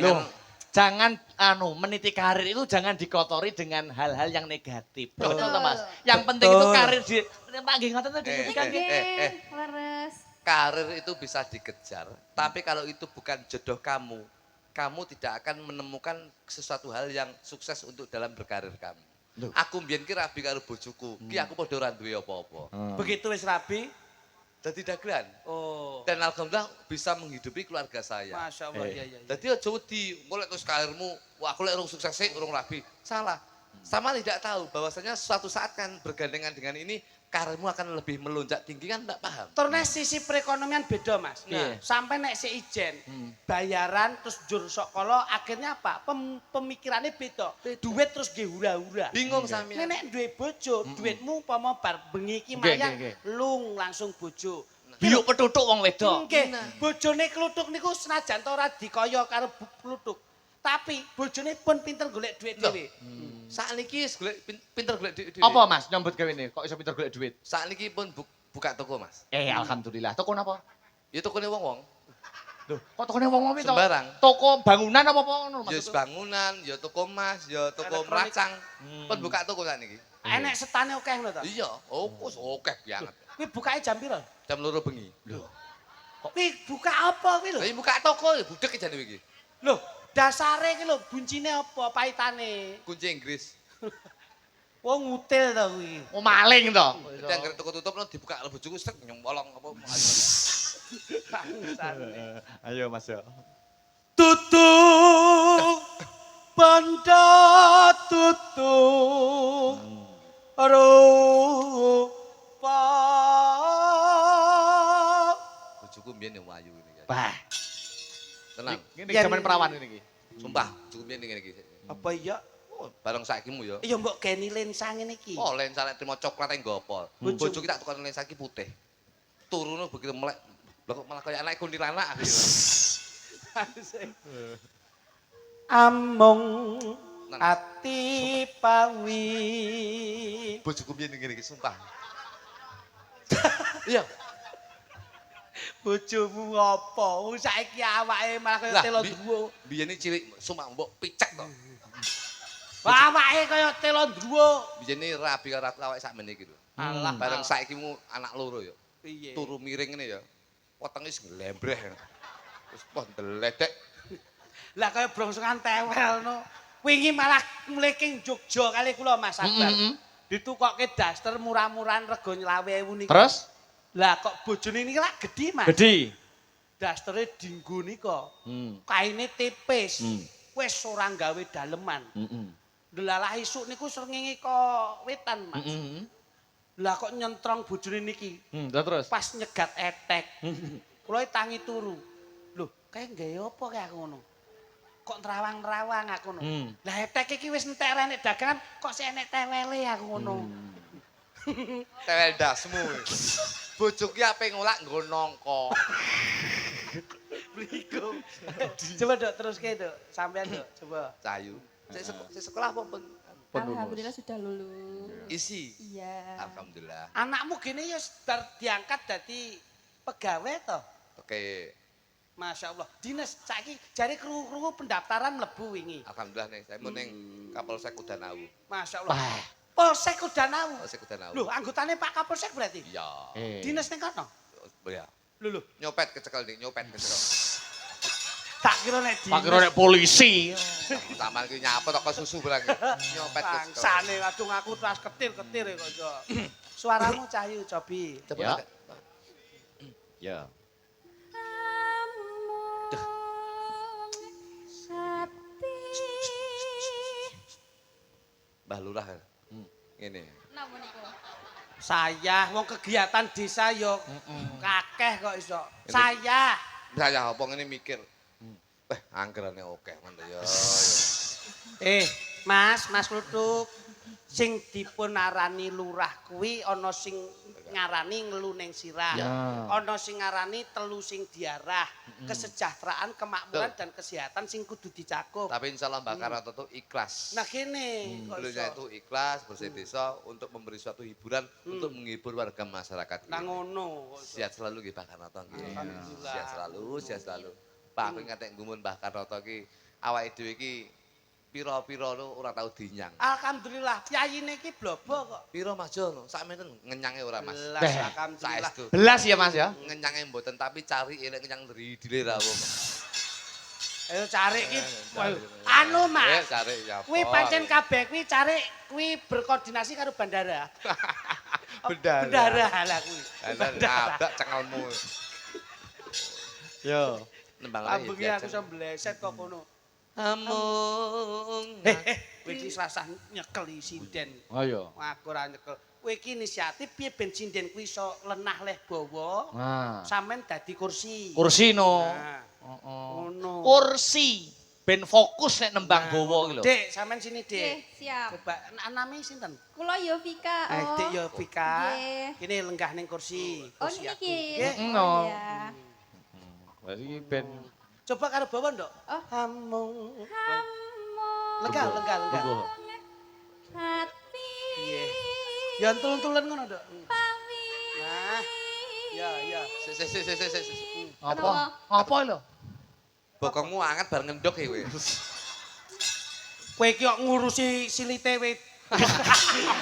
Loh, Jangan jangan meniti karir itu jangan dikotori dengan hal-hal yang negatif. Betul Betul. toh, Mas? Yang penting itu Betul. karir di Pak nggih ngoten tadi Yovika nggih. Oke, leres. karir itu bisa dikejar, tapi kalau itu bukan jodoh kamu, kamu tidak akan menemukan sesuatu hal yang sukses untuk dalam berkarir kamu. Loh. Aku mbiyen ki rabi karo bojoku, ki aku padha ora duwe apa-apa. Begitu wis rabi. Dadi dagelan. Oh. Dan alhamdulillah bisa menghidupi keluarga saya. Masya Allah, iya, iya. Jadi aja wedi, engko lek terus karirmu, wah aku lek urung sukses sih, urung rabi. Salah. Sama tidak tahu bahwasanya suatu saat kan bergandengan dengan ini karirmu akan lebih melonjak tinggi kan enggak paham. Terus sisi perekonomian beda mas. Iya. Sampai nek si ijen, bayaran terus jur sokolo, akhirnya apa? Pemikirannya beda. Duit terus ge hura-hura. Bingung sampean. Nek duwe bojo, duitmu umpama bar bengi iki Nggih, mayang nggih, lung langsung bojo. Biuk petutuk wong wedok. Nggih, bojone kluthuk niku senajan to ora dikaya karo kluthuk. Tapi bojone pun pinter golek duit Loh. dhewe. Sakniki golek pinter golek duit. Apa Mas nyambut gawe ini? Kok iso pinter golek duit? Sakniki pun buka toko, Mas. Alhamdulillah. Toko napa? Ya tokone wong-wong. Loh, kok tokone wong-wong itu? Sembarang. Toko bangunan apa ngono Ya maksudnya? bangunan, ya toko emas, ya toko Elektronik. meracang. Pun buka toko sakniki. Enek setane akeh lho to. Iya, wis akeh banget. Kuwi bukake jam pira? Jam 2 bengi. Kuwi buka apa kuwi lho? Lah iya buka toko ya budek jane iki. Loh, dasare iki lho buncine apa paitane? Kunci Inggris. Wong ngutil to kuwi. Oh maling to. Dadi anggere toko tutup no dibuka karo bojoku sek nyembolong apa. Bangsane. Ayo Mas yo. Tutuk banda tutuk rupa. Bojoku mbiyen ya wayu ini. Bah. Tenang. Ini zaman perawan ini iki. Sumpah, bojoku mbiyen ngene iki. Apa iya? Oh, bareng sakimu ya. Ya mbok geni lensa ngene iki. Oh, lensa nek trimo coklat yang gopo. Bojo. Bojoku tak tukar lensa iki putih. Turune begitu melek. Lah kok malah kayak anak kuntilanak akhirnya. Amung Nang. ati pawi. Bojoku mbiyen ngene iki sumpah. Iya. Bojomu apa? Saiki awake malah kaya Lah, telo bi- druwo. Biyen iki cilik sumpah mbok picek to. Awake kaya telo druwo. Biyen iki rabi karo awake sakmene iki lho. Alah, Bareng saiki mu anak loro ya. piye? Turu miring ngene ya. Wetenge wis nglembreh. Wis poh ndeledek. Lah kaya brongsokan tewel no. Wingi malah mleking Jogja kali kula Mas Akbar. Ditukokke daster murah-murahan rego 20.000 niku. Terus? Lah kok bojone niki lak gedhi Mas. Gede. Dastere dinggo nika. Hmm. Kaine tipis. Hmm. Wis ora gawe daleman. Heeh. Delalah isuk niku srengenge kok wetan Mas. Heeh. Lah kok nyentrong bojone niki. Terus. Pas nyegat etek. Kula tangi turu. Loh, kae nggawe apa kae aku ngono? Kok nerawang-nerawang aku ngono. Lah etek iki wis entek renek dagangan kok sik enek tewele aku ngono. Tewel dasmu. Bojoku ki ape ngolak nggo nongko. Mriku. Coba Dok teruske Dok. Sampean Dok, coba. Cayu. Saya sekolah apa pun? Alhamdulillah sudah lulus. Isi. Iya. Alhamdulillah. Anakmu gini ya bar diangkat dadi pegawai toh. Oke. Masya Allah. Dinas saiki jare krungu-krungu pendaftaran mlebu wingi. Alhamdulillah nih. Saya mau neng Kapolsek Udanau. Masya Allah. Polsek Udanau. Polsek Udanau. Loh, anggotane Pak Kapolsek berarti? Iya. Dinas ning kono. Ya. Lho, Nyopet kecekel nih, nyopet kecekel. tak kira nek Pak kira nek polisi. Sama iki nyapa toko susu barang. Nyopet kecekel. bangsane aduh aku terus ketir-ketir kok iso. Suaramu Cahyu Cobi. Coba Ya. agak. Ya. Hati. Mbah Lurah. Ngene. Napa niku? Saya wong kegiatan desa yo kakeh kok iso. Saya Saya apa ngene mikir. Anggerane oke mantep ya. Mas Kluthuk sing dipun arani lurah kuwi ana sing ngarani ngelu ning sirah. Ya. Ana sing ngarani telu sing diarah. Kesejahteraan, kemakmuran dan kesehatan sing kudu dicakup. Tapi insya Allah Mbak Karoto tuh ikhlas. Nah kene kok Beliaunya iso. itu ikhlas bersih desa untuk memberi suatu hiburan untuk menghibur warga masyarakat. Nah ngono. kok iso. Sihat selalu nggih Mbak Karoto nggih. Alhamdulillah. Sihat selalu, sihat selalu. Pak aku ngatek ngumun Mbak Karoto ki awake dhewe iki pira-pira lho ora tau dinyang. Alhamdulillah, yayine iki blobo kok. Pira Mas Jo, sakmenen ngenyange ora Mas. Belas Beh, alhamdulillah. Saestu. Belas ya Mas ya. Ngenyange mboten tapi cari elek ngenyang dile rawuh. Ayo cari iki. Anu Mas. Cari ya. Kuwi pancen kabeh kuwi cari kuwi berkoordinasi karo bandara. Bandara lah kuwi. Nabrak cengelmu. Yo. Nembang Ambunge aku iso mbleset kok kono. Amung. Kowe iki sasah nyekel sinden. Ayo. Aku ora nyekel. Kowe iki inisiatif piye ben sinden kuwi iso lenah leh bawa. Nah. Sampeyan dadi kursi. Kursi no. Nah, ngono. Kursi ben fokus nek nembang gawa iki lho. Dek, sampeyan sini, Oke, Dek. siap. Coba nami sinten? Kula Yovika. Dek Yovika. Nggih. Kene lenggah ning kursi. Oh Kursi aku. niki. Nggih. No. Oh, iya. Berarti ben Coba karo bawa, Nduk. Oh. Hamung. Hamu. Lenggah. Hati. Iya. Ya tulun-tulun ngono, Nduk. Pami. Nah. Ya. apa? Apa lho? Bokongmu anget bar ngendok ya kowe. Kowe iki kok ngurusi silite wit.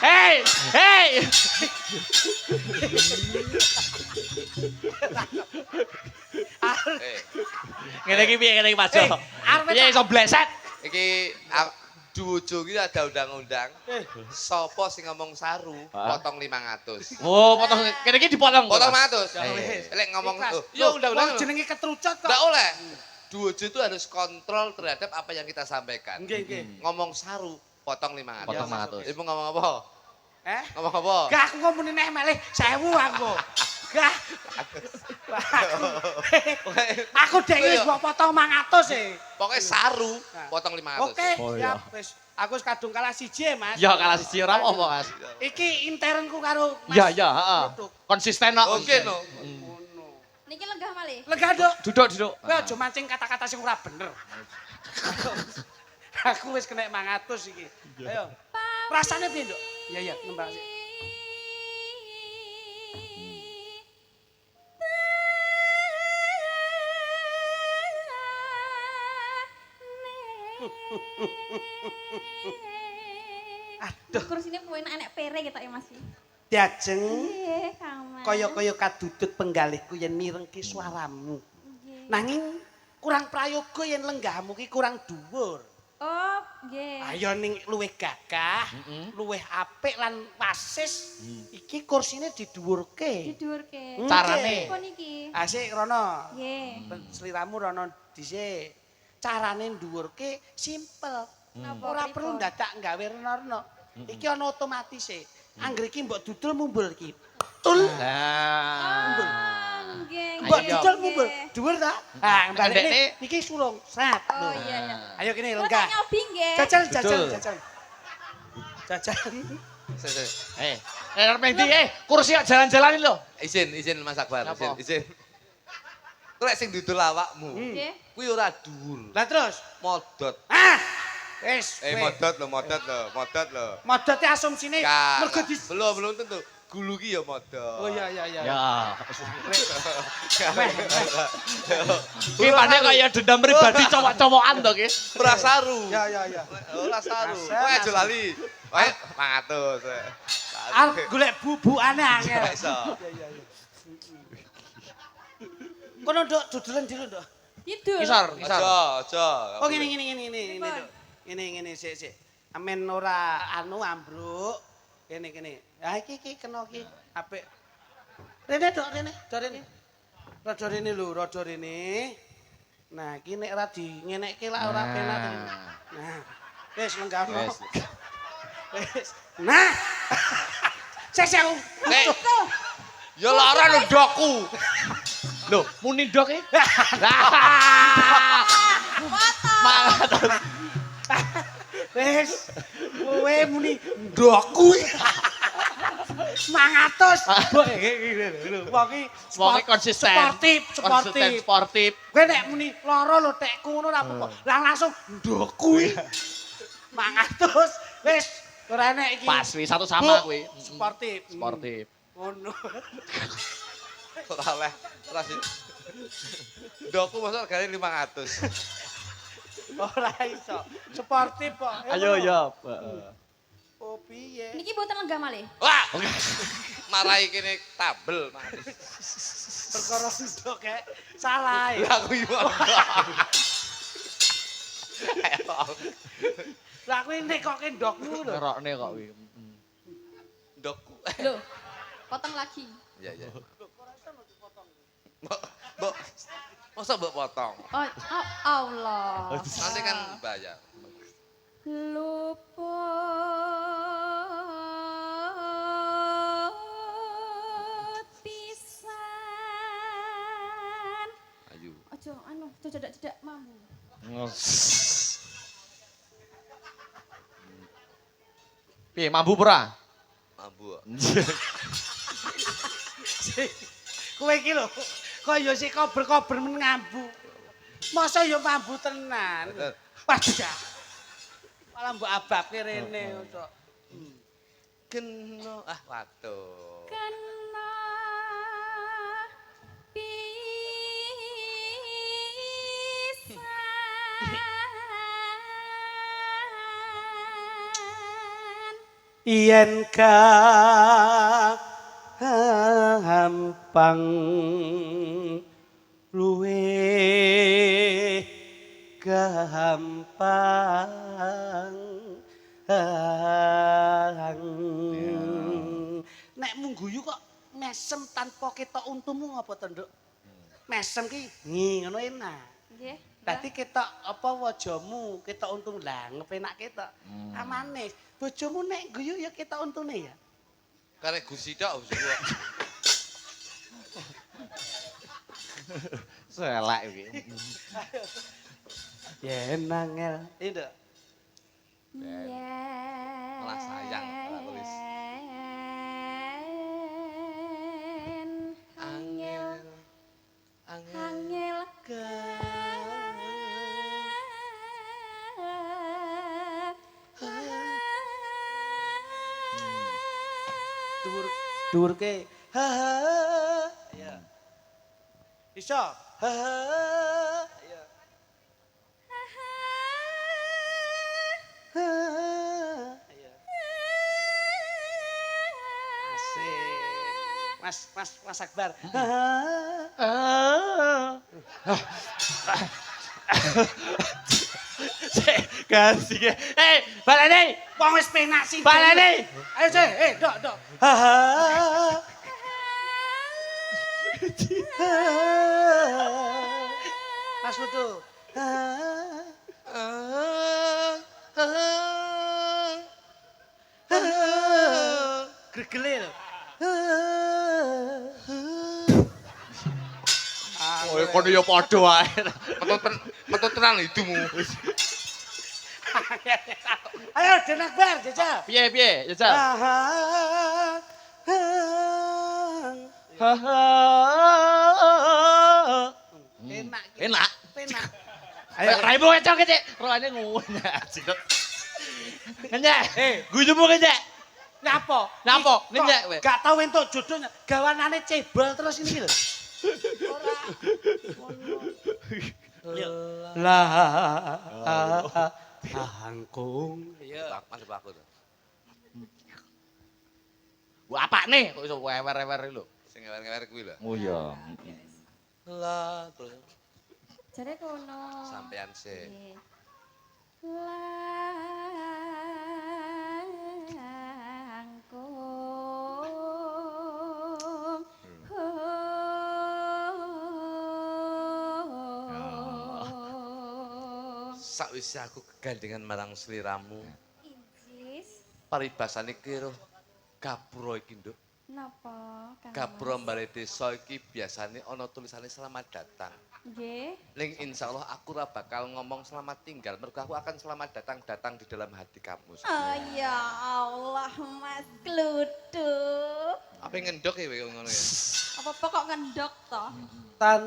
Hei! Eh, Ngene iki piye ngene iki Mas Jo? arep Piye iso bleset? iki Duwojo iki ada undang-undang. Sapa sing ngomong saru potong 500. Oh, potong kene iki dipotong. Potong 500. Ya wis. Lek ngomong Ikhlas. ya undang-undang. Wong jenenge ketrucut kok. Enggak oleh. Duwojo itu harus kontrol terhadap apa yang kita sampaikan. Nggih. Ngomong saru potong 500. Potong Ya, 500. Ibu ngomong apa? Ngomong apa? Gak aku ngomongin nek melih 1000 aku. Gak. Aku dek wis mbok potong 500 e. Pokoknya saru potong 500. Oke, Oh, iya. siap wis. Aku wis kadung kalah siji Mas. Ya kalah siji ora apa Mas. Iki internku karo Mas. Ya, heeh. Itu. Konsisten kok. Oke no. Ngono. Niki lenggah malih. Lega, Dok. Duduk. Kowe aja mancing kata-kata sing ora bener. Aku wis kena 500 iki. Ayo. Rasane piye, Nduk? Iya, nembang sik. Aduh, Kursine enak pere ketok ya Mas. diajeng Nggih, Kang Mas. kaya-kaya kadudut penggalihku yen mirengke swaramu. Nggih. Nanging kurang prayoga yen lenggahmu ki kurang dhuwur. Oh, nggih. Ayo ning luwih gagah, luwih apik lan wasis. Iki kursine didhuwurke. Didurke. Carane. Apa niki? Asik rono. Nggih. Sliramu rono dhisik. Carane ndhuwurke simpel. Napa Ora pripun? perlu dadak gawe reno-reno. Iki ana otomatise. Angger iki mbok dudul mumbul iki. Tul. Nah. Oh, nggih. Mbok nggih, dudul nggih. mumbul. Dhuwur ta? Ha, balik Ndekne- niki sulung. Sat. Oh iya. Ayo kene Kok lenggah. nyobi nggih. Jajal. Arep ndi? Kursi kok jalan-jalanin lho. Izin Mas Akbar, Apa? izin. Lek sing dudul awakmu, Nggih. kuwi ora dhuwur, Lah terus. modot. Ah. Wis. Modot lho. Modote asumsine Enggak, mergo di belum tentu. Gulu ki ya modot. Oh iya. Ya. Ki panek kaya dendam pribadi cowok-cowokan to ki. Ora saru. Ya. Ora saru. Asem, Kowe aja asem. lali. Wae 500. Arep golek bubukane angel. Iso. Iya. Kono nduk dudulan dulu nduk. Kidul. Isor. Aja. Oh ngene nduk. Ngene sik. Amen ora anu ambruk. Kene. Ha iki kena iki apik. Rene nduk rene. Rada rene. Nah, iki nek ora di ngenekke lak ora penak. Nah. Wis lenggahno. Wis. Wis. Nah. Sik aku. Nek ya lara lho ndokku. Lho, muni ndok e. Mangan. Wis. Kowe muni ndokku. mangatus. Wonge konsisten. Sportif. Sportif. Kowe nek muni lara lho tekku ngono ra apa-apa. Lah langsung ndok kuwi. Mangatus. Wis ora enek iki. Pas wi satu sama kuwi. Sportif. Sportif. Ngono. Ora oleh ora sih. Ndokku mosok regane 500. Ora iso. Sportif kok. Ayo ya. Oh piye? Niki mboten lenggah malih. Wah. Marahi kene tabel. Perkara ndok kek salah ya. Lah aku yo. Lah kuwi nek kok ndokmu lho. Ngerokne kok kuwi. Ndokku. Loh, potong lagi. Iya, iya. Mbok. Masa mbok potong? Oh, oh Allah. Nanti kan bayar. Luput pisan. Ayo. Ojo anu, ojo cedak-cedak mambu. Piye mambu ora? Mambu. Kowe iki lho, kaya sik kober-kober men ngambu. Masa ya mambu tenan. Wadah. Malah mbok ababke rene kok. Kena waduh. Kena pisan. Yen gampang luwe gampang nek mung guyu kok mesem tanpa ketok untumu ngapa to, Nduk? Mesem ki ngono enak. Nggih. Dadi ketok apa wajamu, ketok untung lah ngepenak ketok. Amane, bojomu nek guyu ya ketok untune ya. Karek gusi tok semua. Selek iki. Yen nangel. Nduk. Malah sayang ora tulis. Angel, Angel. angel Dhuwurke. Ha ha. Ya. Iso. Ha ha. Ya. Ha. Ya. Asik. Mas Akbar. Ha ha. Ganti ke. Balane. Wong wis penak sih. Balane. Ayo sih, dok. Ha ha. Mas Lutu. Gregele lho. Oh, kono ya padha wae. Metu tenan hidungmu. Ayo Den Akbar, jajal. Piye, jajal. Enak. Enak. Penak. Ayo raimu kecok kecek. Roane ngono. Ngenyek. Guyumu kecek. Nyapa? Napa? Kok Ngenyek kowe. gak tau entuk jodohnya. Gawanane cebol terus ini lho. Lah angkung. Iya, masuk aku tuh. Wah, apane kok iso wewer-wewer lho. Sing ngewer-ngewer kuwi lho. Oh iya. Lah, terus jare kono. sampean sih. Nggih. Langkung. Sakwise aku kegandengan marang sliramu, Injis. paribasane kira gapura iki, Nduk. Napa? Kang Gapura Mas? mbale desa iki biasane ana tulisane selamat datang. Nggih. Ning insyaallah aku ora bakal ngomong selamat tinggal, mergo aku akan selamat datang di dalam hati kamu. Oh ya Allah, Mas Kluthuk. Apa ngendok ya kowe ngono ya? Apa kok ngendok toh? Tan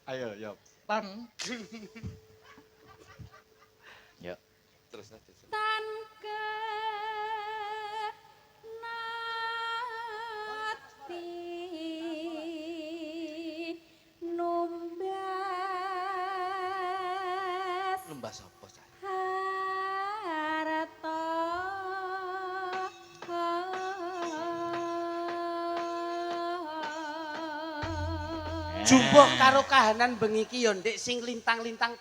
Ayo, yo. Tan. Ya. Terus aja. Tan nati numbas Lembah sapa saya? harta Jumbuh karo kahanan bengi iki yo Ndek sing lintang-lintang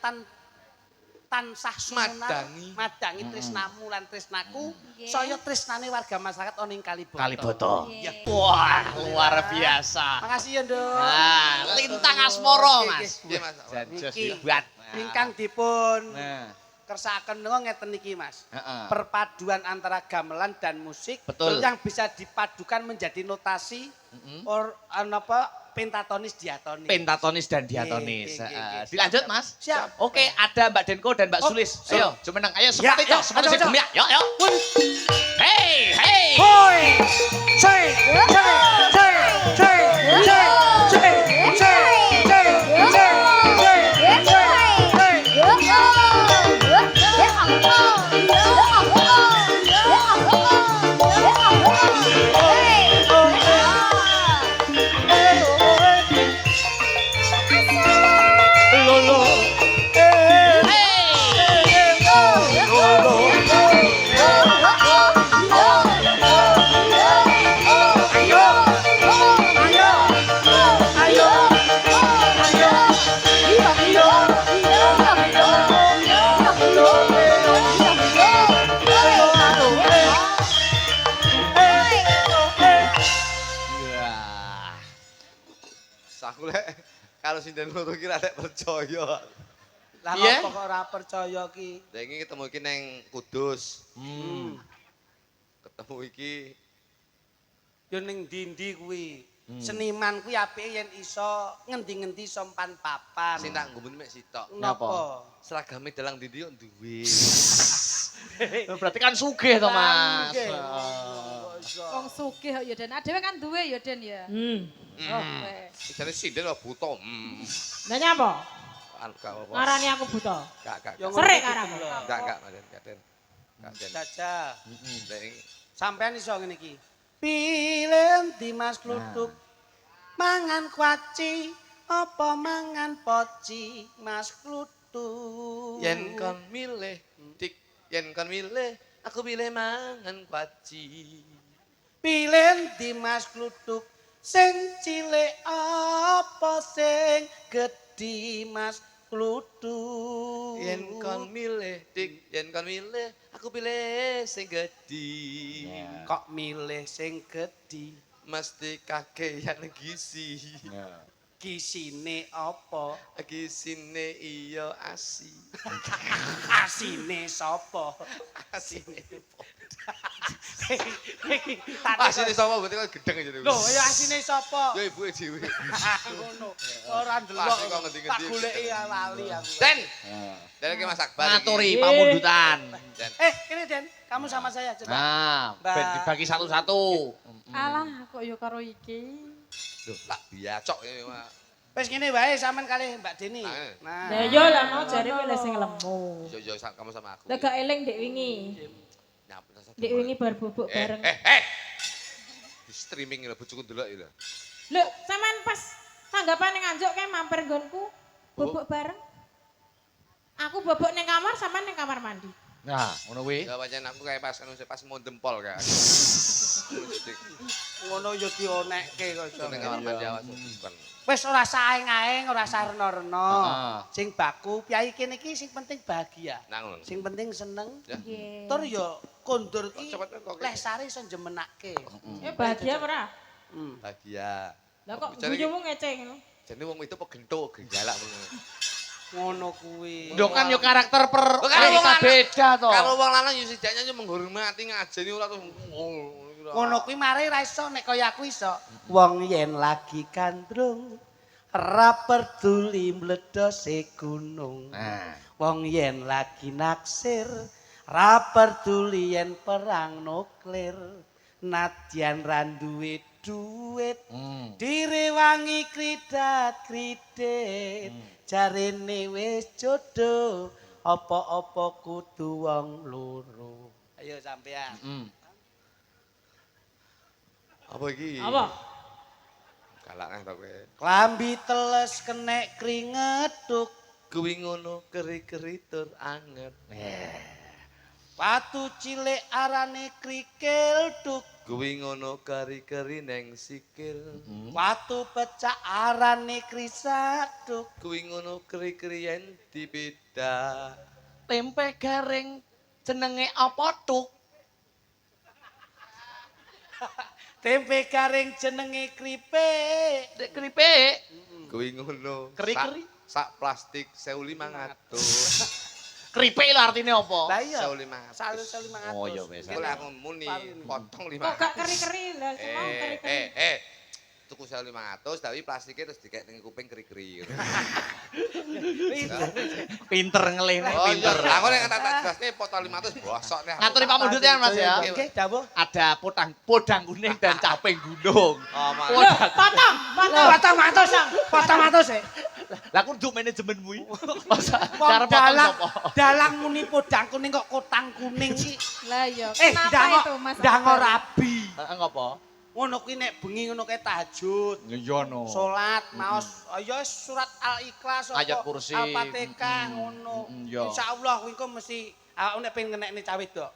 tansah sumunar madangi tresnamu lan tresnaku Nggih. saya tresnane warga masyarakat ana ing Kaliboto. Kaliboto. Nggih. Wah, luar biasa. Makasih ya, Nduk. Nah, lintang asmara, Oke, Mas. Iya Mas. Jajos Niki. dibuat. Ingkang dipun Nah, kersakaken niku ngeten iki, Mas. heeh. Perpaduan antara gamelan dan musik Betul. yang bisa dipadukan menjadi notasi or apa pentatonis diatonis. Pentatonis dan diatonis. Nggih, nggih, Heeh. nggih. Dilanjut, Mas. Siap. Oke, ada Mbak Denko dan Mbak Oh, Sulis. so- Ayo, jumeneng. Ayo Ya, seperti itu, ya, seperti ayo, si ayo. Gemya. Yuk, yuk. Hey, hey. Hoi! Cek! Cek! Cek! Cek! Cek! Cek! Cek! Cek! Cek! Cek! Lolo. Ayo! Ayo! Ayo! Wah. Aku lek kalau sinden loro ki rada percaya. Lah Iya? kok ora percaya ki? Lah iki ketemu iki nang Kudus. Ketemu iki Yo ning ndi kuwi. Seniman kuwi apike yen iso ngendi-ngendi sompan papan. sing tak nggumun mek sitok. Napa? Seragame dalang ndi yo duwe. Berarti kan sugih to, Mas. Nggih. Wong sugih kok ya Den. Adewe kan duwe ya Den ya. Oh, wes. Jane sinden kok buta. Lah nyapa? Anu gak apa-apa. Ngarani aku buta. Gak. Yo Serik ngono karamu. kuwi lho. Gak, Maden, gak Den. Gak Den. Saja. Lah iki Sampean iso ngene iki. Pilih di Mas Kluthuk. Mangan kuaci apa mangan poci Mas Kluthuk. yen kon milih, dik, yen kon milih, aku pilih mangan kuaci. Pilih di Mas Kluthuk. Sing cilik apa sing gedhi Mas Kluthuk. Yen kon milih, dik, yen kon milih, aku pilih sing gedhi. kok milih sing gedhi? Mesti kakeyan gizi. Gisine apa? Gisine iya asi. Asine sapa? Asine Asine sapa berarti kok gedeng aja. Lho, ya asine sapa? Ya ibuke dhewe. Ngono. Ora ndelok. Pasti kok ngendi-ngendi Tak goleki ya lali aku. Den. Den iki Mas Akbar. iki. Ngaturi pamundutan. Den. Ini Den, kamu sama saya coba. Nah, Mbak. ben dibagi satu-satu. Alah kok ya karo iki. Loh, tak biacok ini, Mak. Wis ngene wae sampean kalih Mbak Deni. Nah. Lah yo lah no jare milih sing lemu. Yo kamu sama aku. Lah gak eling Dek wingi. Nyapa satu. Dek wingi bar bubuk bareng. Di streaming lho bojoku ndelok iki lho. Lho, sampean pas tanggapan ning anjuk kae mampir nggonku bubuk bareng. Aku bobok ning kamar, sampean ning kamar mandi. Nah, ngono kuwi. Ya pancen aku kayak pas pas mau dempol kan. Ngono yo dionekke kok. Ning kamar mandi awas bukan. Wis ora saeng-aeng, ora sarena-rena. Heeh. Sing baku piyai kene iki sing penting bahagia. Nang ngono. Sing penting seneng. Ya. Nggih. Tur yo kondur ki Cepet kok. lesare iso njemenake. Eh bahagia ora? Bahagia. Lah kok Bicara iki- guyumu ngece ngono. Jadi wong itu kok gento, galak ngono. Ngono kuwi. Yo kan yo karakter per Kok karo wong kita lanang- beda to. Kalau wong lanang yo sejaknya yo menghormati ngajeni ora tuh. Ngono kuwi mari ra iso nek kaya aku iso. Wong yen lagi kandrung Ra peduli mledose gunung. Nah. Wong yen lagi naksir, ra peduli yen perang nuklir. Nadyan ra duwe duit, direwangi kridat-kridit. Jarene wis jodoh, apa-apa kudu wong loro. Ayo sampean. Apa iki? Apa? Galak neh to kowe. Klambi teles kenek kringet tuk. Kuwi ngono keri-keri tur anget. Watu cilik arane krikil tuk. Kuwi ngono keri-keri neng sikil. Watu pecah arane krisak tuk. Kuwi ngono keri-keri yen dibeda. Tempe garing jenenge apa tuk? Tempe garing jenenge kripik. Dek keripik. Kuwi ngono. Keri-keri. Sak plastik 1.500. Keripik lho artine apa? Lah iya. 1.500. 1.500. Oh ya wis. Iku lek aku muni potong Kok 500. gak keri-keri lah, semua keri-keri. Tuku 1.500 tapi plastiknya terus dikek ning kuping keri-keri. Pinter ngelih nek Oh iya, pinter. aku nek tak jelaske potong 500 bosok nih. Ngaturi pamundhut ya Mas ya. Oke, dawuh. Ada podang kuning dan caping gunung. Oh, Loh, potong. Potong matus e. Lah kudu manajemenmu iki. Wong Cara potong dalang, sapa? dalang muni podang kuning kok kotang kuning iki. Lah iya, Kenapa kenapa itu Mas? Dango Akbar? rabi. Heeh ngopo? Ngono kuwi nek bengi ngono kae tahajud. Iya no. Salat, maos ya surat Al-Ikhlas Ayat kursi. Al-Fatihah ngono. iya. Insyaallah kuwi kok mesti nek pengen ngenekne cawe wedok.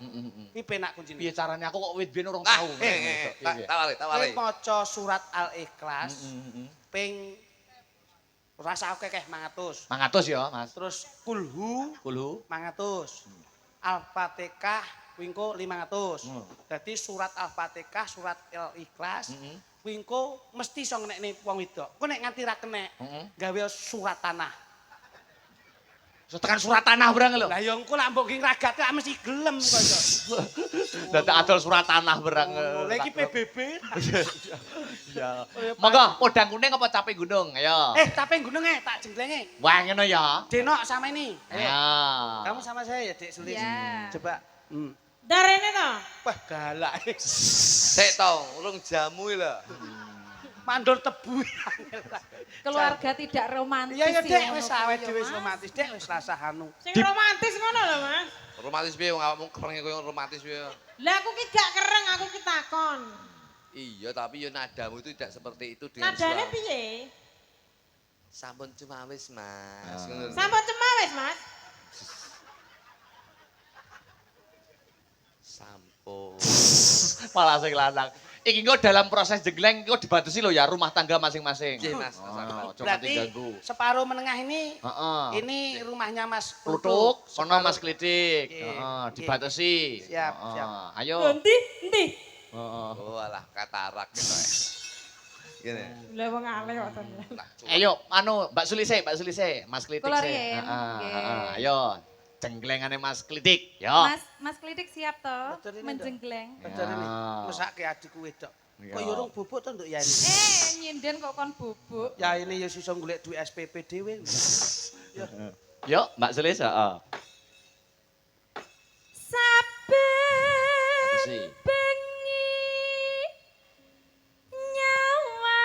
Kuwi penak kuncine. Piye carane aku kok wit biyen urung Ah, tau. tawari. Kowe maca surat Al-Ikhlas ping rasa akeh 100. 100 ya, Mas. Terus kulhu Kulhu. 100. Al-Fatihah kuwi engko 500. Dadi surat Al-Fatihah, surat Al-Ikhlas kuwi engko mesti iso ngenekne wong wedok. Kok nek nganti ra kenek, gawe surat tanah. So tekan surat tanah barang lho. Lah ya engko lak mbok ki ngragate lak mesti gelem kok. Dadak adol surat tanah barang. Lah iki PBB. Iya. Monggo podang kuning apa caping gunung? Ayo. Tapi gunung tak jenglenge. Wah ngono ya. Denok sama ini. Ayo. Ya. Kamu sama saya ya, Dek Sulis. Ya. Coba. Darene to. Wah, galak. Sik to, urung jamu lho. Mandor tebu. Keluarga tidak romantis. Iya ya, Dek, ngono wis kuwi awet ya, dhewe wis Mas. romantis, Dek, wis rasah anu. Sing romantis ngono lho, Mas. Romantis piye wong awakmu kereng koyo romantis piye? Lah aku ki gak kereng, aku ki takon. Iya, tapi yo nadamu itu tidak seperti itu dengan Nadane suara. piye? Sampun cuma wis, Mas. Ngono lho. Sampun cemawis, Mas. Sampun. Malah sing lanang. Iki kok dalam proses jegleng kok dibatasi lho ya rumah tangga masing-masing. Nggih, Mas. Oh, coba Berarti diganggu. separuh menengah ini Heeh. ini rumahnya Mas Plutuk, kono Separuh- Mas Klitik. Oke, Heeh, oke. dibatasi. Siap, Heeh, siap. Ayo. Endi? Endi? Heeh. Oh, alah katarak gitu. Gini. Lah wong aleh kok to. Nah, coba. Ayo, anu Mbak Sulise, Mas Klitik Kula sih. riyen, nggih. Ayo, jenglengane Mas Klitik. Yo. Mas Klitik siap toh Betul ini, menjenggleng. Betul ini. Ya. Mesake adikku wedok. Ya. Kok yo urung bubuk to nduk ya ini. Nyinden kok kon bubuk. Ya ini yo iso golek duit SPP dhewe. Yo, Mbak Sulis, heeh. Saben sih? bengi nyawa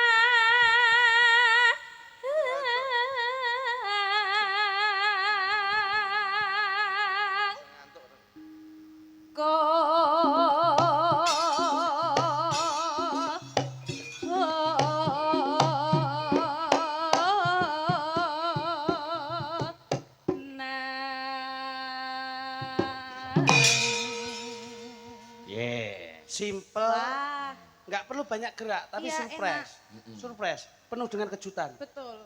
Yeah. Simple, Wah, nggak perlu banyak gerak, tapi Iya, surprise. Surprise, penuh dengan kejutan. betul.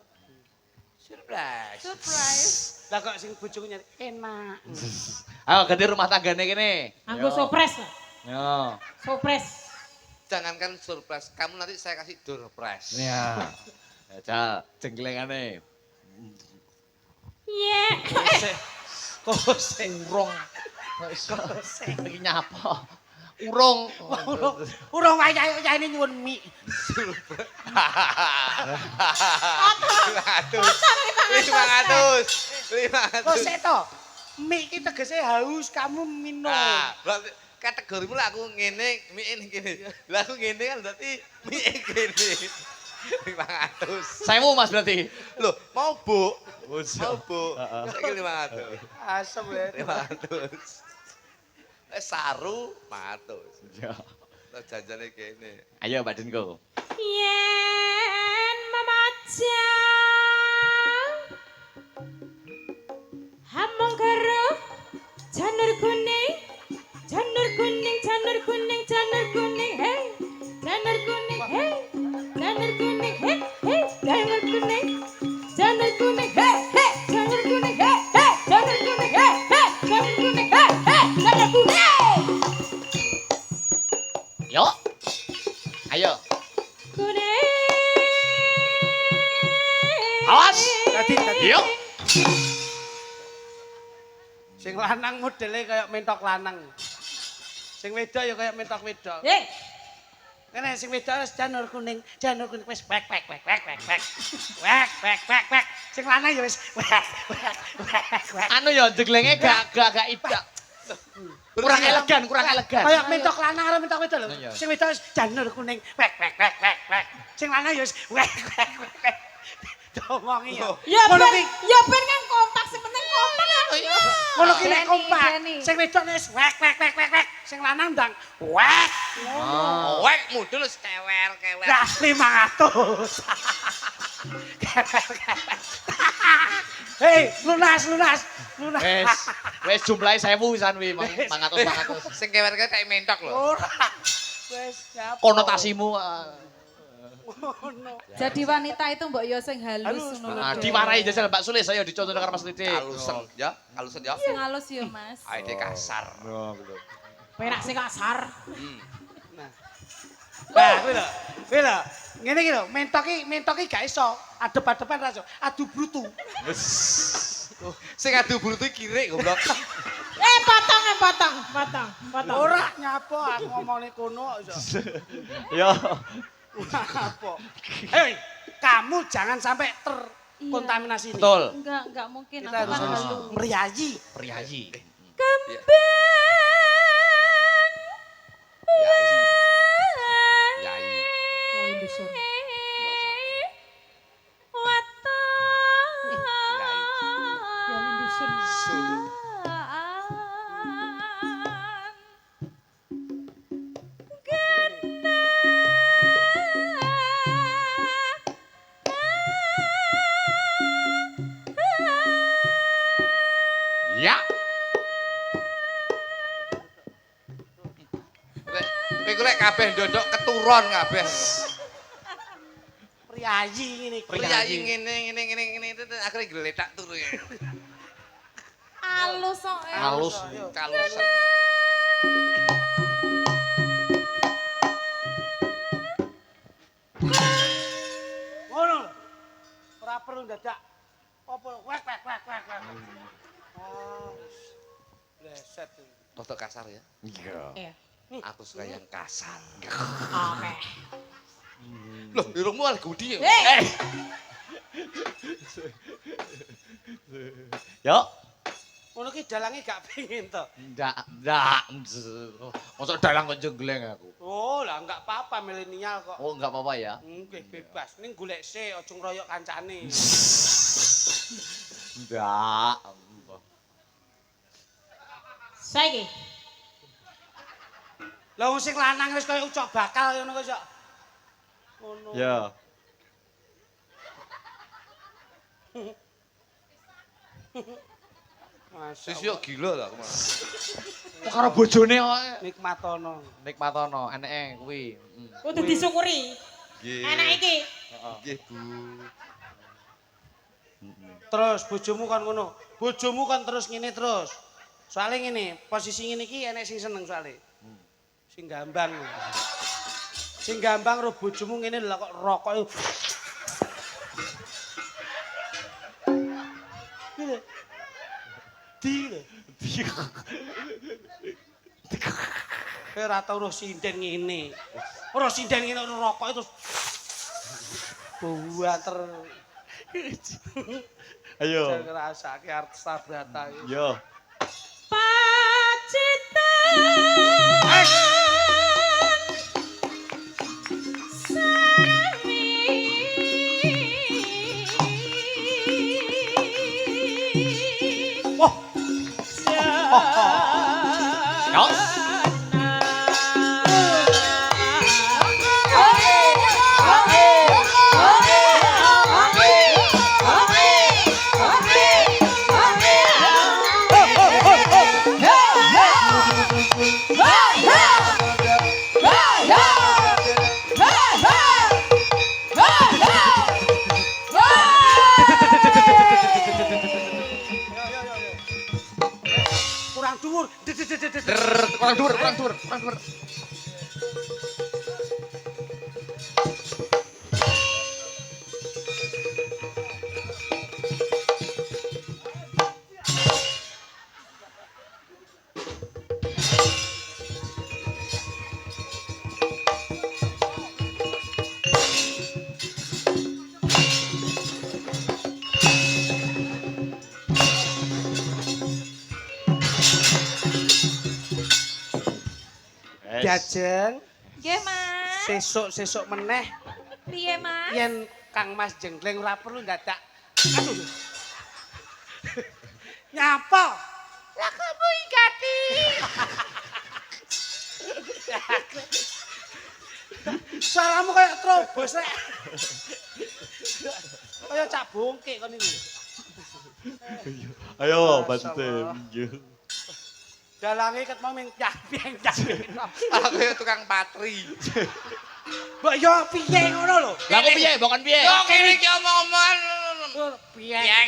Surprise. Surprise. Lah kok sing bojoku nyari enak. Ayo ganti rumah tanggane kene. Anggo surprise lah. Yo. Surprise. Jangankan surprise, kamu nanti saya kasih door prize. Ya. Jal, jenglengane. Iya. Kose. Urung. Iki nyapa? Urung. Urung wayahe nyuwun mie. 500. Kok sik to? Mie iki tegese haus kamu minum. Nah, berarti kategorimu lah aku ngene, mie ini gini. Lah aku ngene kan berarti mie gini. 500. 1000 Mas berarti. Loh, mau Bu? Oh, Mau Bu? Saiki 500. Asem ya. 500. Saru 500. Ya. Lah janjane kene. Ayo Mbak Denko. Yen memaca hamong karo janur kuning janur kuning janur kuning janur kuning hey janur kuning hey janur kuning hey hey janur kuning janur kuning hey hey janur kuning hey hey janur kuning hey hey janur kuning hey hey janur kuning Yo. Ayo. kuning Awas. Tadi. Yo. Sing lanang modele kaya mentok lanang. Sing wedok ya kaya mentok wedok. hey Kene sing wedok wis janur kuning wis wek. Wek. Sing lanang ya wis wek. Anu ya jeglenge gak idak. Kurang elegan. Kaya mentok lanang karo mentok wedok lho. Iya. Sing wedok wis janur kuning wek. Sing lanang ya wis wek. Domongi ya. ya Ngono ben ki ya ben kan kompak sing penting kompak kan ngono ki nek Deni, kompak. Deni. Sing wedok wis wek. Sing lanang ndang wek. Oh. Wek mudul wis kewer. Lah 500. Hei, lunas. Wes jumlahe 1000 pisan wi, 500. Sing kewer kayak mentok lho. Ora. Wes nyapa. Konotasimu Ngono. Jadi wanita itu mbok yo sing halus ngono lho. Den. diwarai jajal Mbak Sulis ayo dicontoh karo Mas Lidik. Kalusen ya, kalusen ya. Sing halus yo, Mas. Aide kasar. penak sing kasar Nah, kuwi lho. Ngene iki lho, mentok iki gak iso adep-adepan ra iso. Adu brutu. Sing adu bulu kirik goblok. potong Ora nyapa aku ngomongne kono kok iso. Yo. Apa? Hei, kamu jangan sampai terkontaminasi ini. Betul. Enggak mungkin Kita aku harus kan halu. meriayi. Priayi. Ya. Kowe lek kabeh ndodok keturon kabeh. Priayi ngene iki. Priyayi ngene akhire geletak turu ya. Halus kok. Halus. Kalusen. Ngono. Ora perlu dadak. Apa wek. Oh. Bleset. Rodok kasar ya. Iya. Aku suka yang kasar. oke Loh, irungmu al gudi ya. Yo. Ngono ki dalange gak pengin to. Ndak. Mosok dalang kok jenggleng aku. Oh, lah enggak apa-apa milenial kok. Oh, enggak apa-apa ya. Nggih bebas. Ning golek se aja ngroyok kancane. Ndak. saiki Lah wong sing lanang wis kaya ucok bakal ngono kok. Ngono. Ya. Sis yo gila lah aku mah. Kok karo bojone kok Nikmatono. nikmatono eneke kuwi. kudu disyukuri Nggih. enak iki Nggih, Bu. Terus bojomu kan ngono. Bojomu kan terus ngene terus. Soale ngene, posisi ngene iki enek sing seneng soale. Sing gambang. Sing gambang ro bojomu ngene lho kok rokoke. Gile. Di lho. Ora tau roh sinden ngene. Ora sinden ngene rokok itu. Buater. Ayo. Jangan ngrasake artis tabrata iki. Yo. Yo. Kurang dhuwur. Kurang dur. Jajeng Nggih, Mas. sesuk meneh Piye, Mas? yen Kang Mas Jenggleng ora perlu dadak. Aduh. Nyapa? Lah kamu igati. Suaramu kayak trobos rek. Kayak cak bongkek kon niku. Ayo, Masya Bantem. Allah. Dalange ket mau piang. Aku ya tukang patri. Mbok yo piye ngono lho? Lah kok piye? Bukan piye? Yo kene iki omong-omongan. Piye? Piang.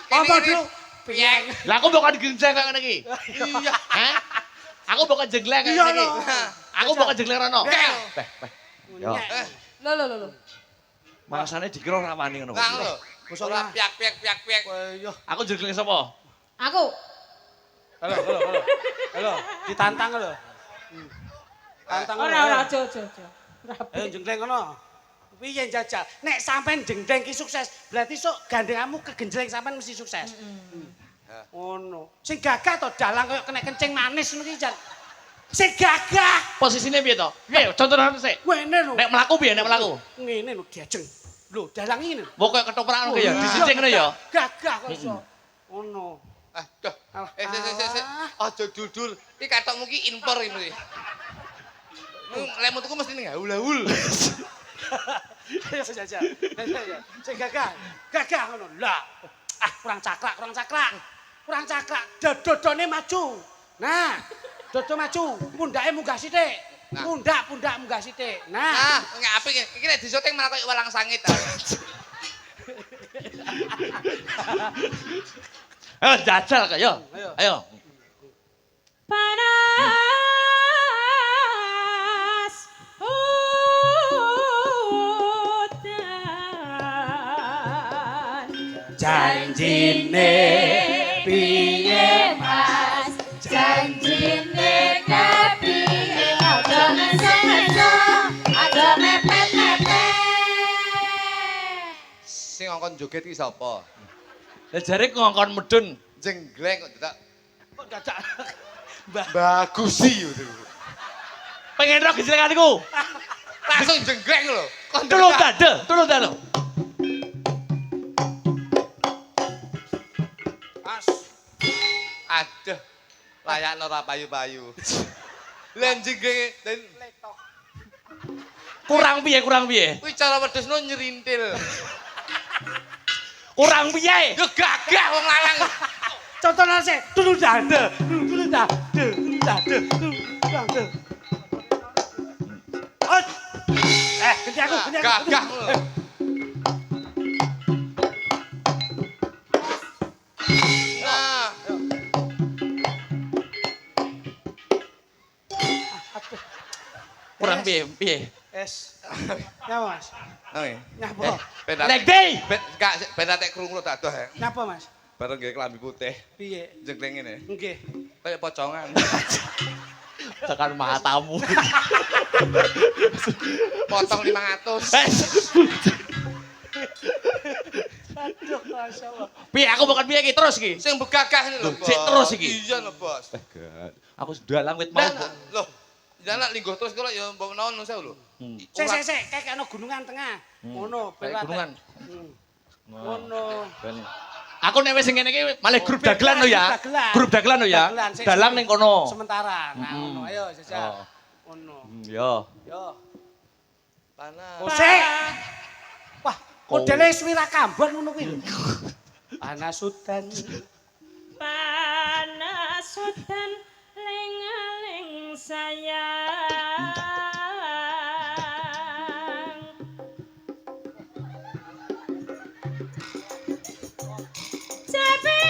Apa dulu? Piang. Lah aku bukan genjeng kayak ngene iki. Iya. Hah? Aku bukan jengleng kayak Iya, ngene iki. lho. Aku bukan jengleng rono. Iya. Yo. Lho. Masane dikira ora wani ngono. Kang lho. Bosok Ora lah. piak. Yo. Aku jengleng sapa? Aku. Halo. Ditantang lho. Tantang lho. Ora aja. Ayo jenggleng ngono. Piye jajal? Nek sampean jenggleng ki sukses, berarti sok gandenganmu kegenjleng sampean mesti sukses. Ngono. Sing gagah to dalang koyo kena kencing manis ngono ki jan. Sing gagah. Posisine piye to? Piye? Contohane sik. Ngene lho. Nek mlaku piye nek mlaku? Ngene lho diajeng. Lho dalang ngene. Mbok koyo ketoprak ngono ya, disicing ngono ya. Gagah kok iso. Ngono. Aduh. Sik. Aja dudul. Iki katokmu ki impor ini. Lemutku mesti ning haul-haul. Ayo jajal. Sing gagah ngono. Lah. Kurang cakrak. Dodone maju. Nah, dodo maju. Pundake munggah sithik. Pundak munggah sithik. Nah, apik iki nek disyuting malah koyo walang sangit. Ayo jajal kok yo. Ayo. Panas hutan janjine piye Mas janjine kepiye aja meso-meso aja mepet-mepet Sing ngongkon joget ki sapa? Lah jare ngongkon medun. Jenggleng kok dadak kok dadak bagusi gitu. Pengen roh genjlenganku. Langsung jenggleng lho. Tulung dada. Mas. Aduh. Layakno ora payu-payu. Lah jenggleng dan Kurang piye? kuwi cara wedhusno nyerintil. Kurang piye? Yo gagah wong lanang. Contohnya sih, dulu dada. Oh, ganti aku. Gagah lho. Nah, Kurang piye? Es. Nyapa mas? oke. Nyapa? Ben Nek dei. gak ben atek krungu tak doh. Nyapa mas? Bareng nggih klambi putih. Piye? Jenggleng ngene. Nggih. Kayak pocongan. Tekan mahatamu. Potong 500. Aduh, Masya Allah. Piye aku bukan piye iki terus iki. Sing begagah ini lho, Loh, sik terus iki? Iya lho, Bos. Aku dalang wit mau. Nah, loh. Jangan lingguh terus kalau ya mbok naon nusa lho. Sik, kayak ono gunungan tengah. Ngono, Kayak gunungan. Ngono. Aku nek wis ngene iki malah grup dagelan lho ya. Dagelan. Grup dagelan lho ya. Dagelan, sik, Dalang sik. ning kono. Sementara. Nah, ngono. Ayo, jajal. Oh. Ngono. Yo. Yo. Panas. Oh, sik. Wah, modele swira kambon ngono kuwi lho. Panas udan. Panas udan lengaling sayang. Caping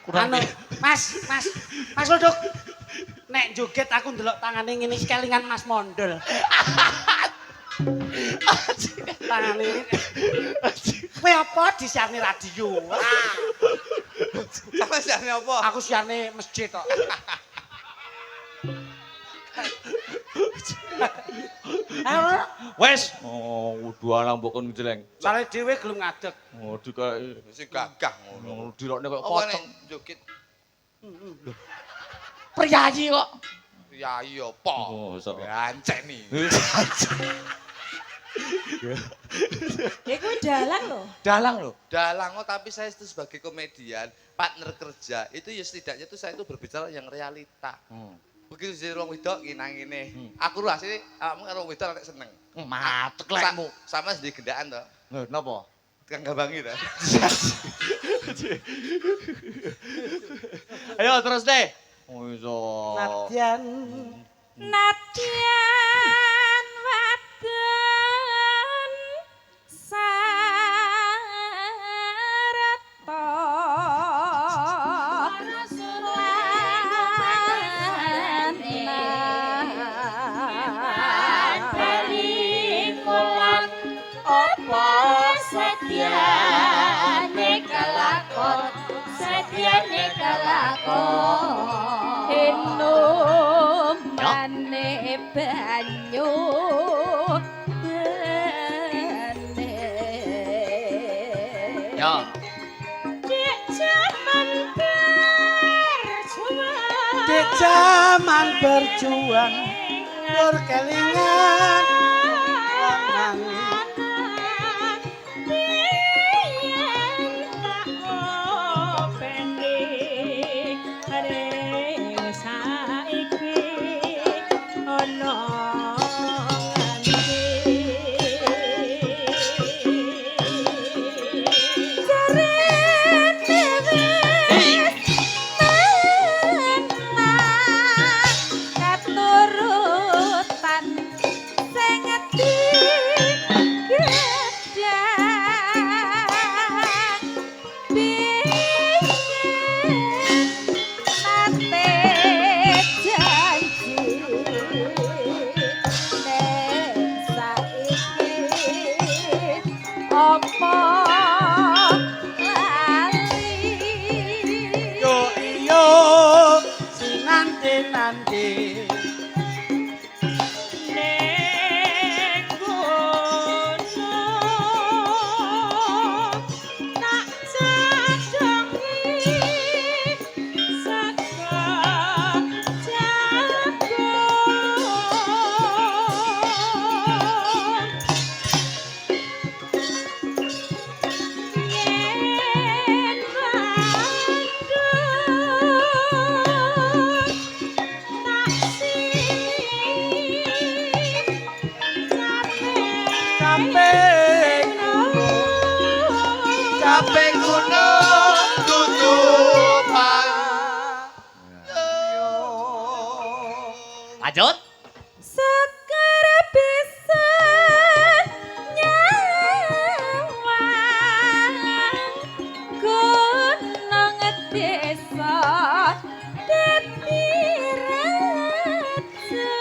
Kurang Anu, Mas Luduk. Nek joget aku ndelok tangane ngene iki kelingan Mas Mondol. Tangane ini. Kowe apa disiarne radio? Sama siarne apa? Aku siarne masjid tok. Ayo, Wes. Oh, kudu ana mbok kon jeleng. sare dhewe gelem ngadeg. Oh, dikae Sing gagah ngono. dilokne kok Apa nek pocong. joget Priyayi kok. ya iya apa? Oh, sok. Ganceni. Iku dalang lho. Dalang lho. Dalang tapi saya itu sebagai komedian, partner kerja, itu ya setidaknya itu saya itu berbicara yang realita. Begitu jadi wong wedok ki nang ngene. Aku lho asline awakmu karo wong wedok nek seneng. Matek lekmu. Sama di gendaan to. Lho, napa? Tukang gambangi to. Ayo terus deh. Oh, iso. Nadyan Nadyan wadon sediane kelakon enum mane banyu dene Ya. Dek jaman berjuang Dek zaman berjuang Nur kelingan Wonang Yo iyo sinante-nante Capek gunung tutupan. Lanjut. Sekar bisa nyawang gunung desa dadi raja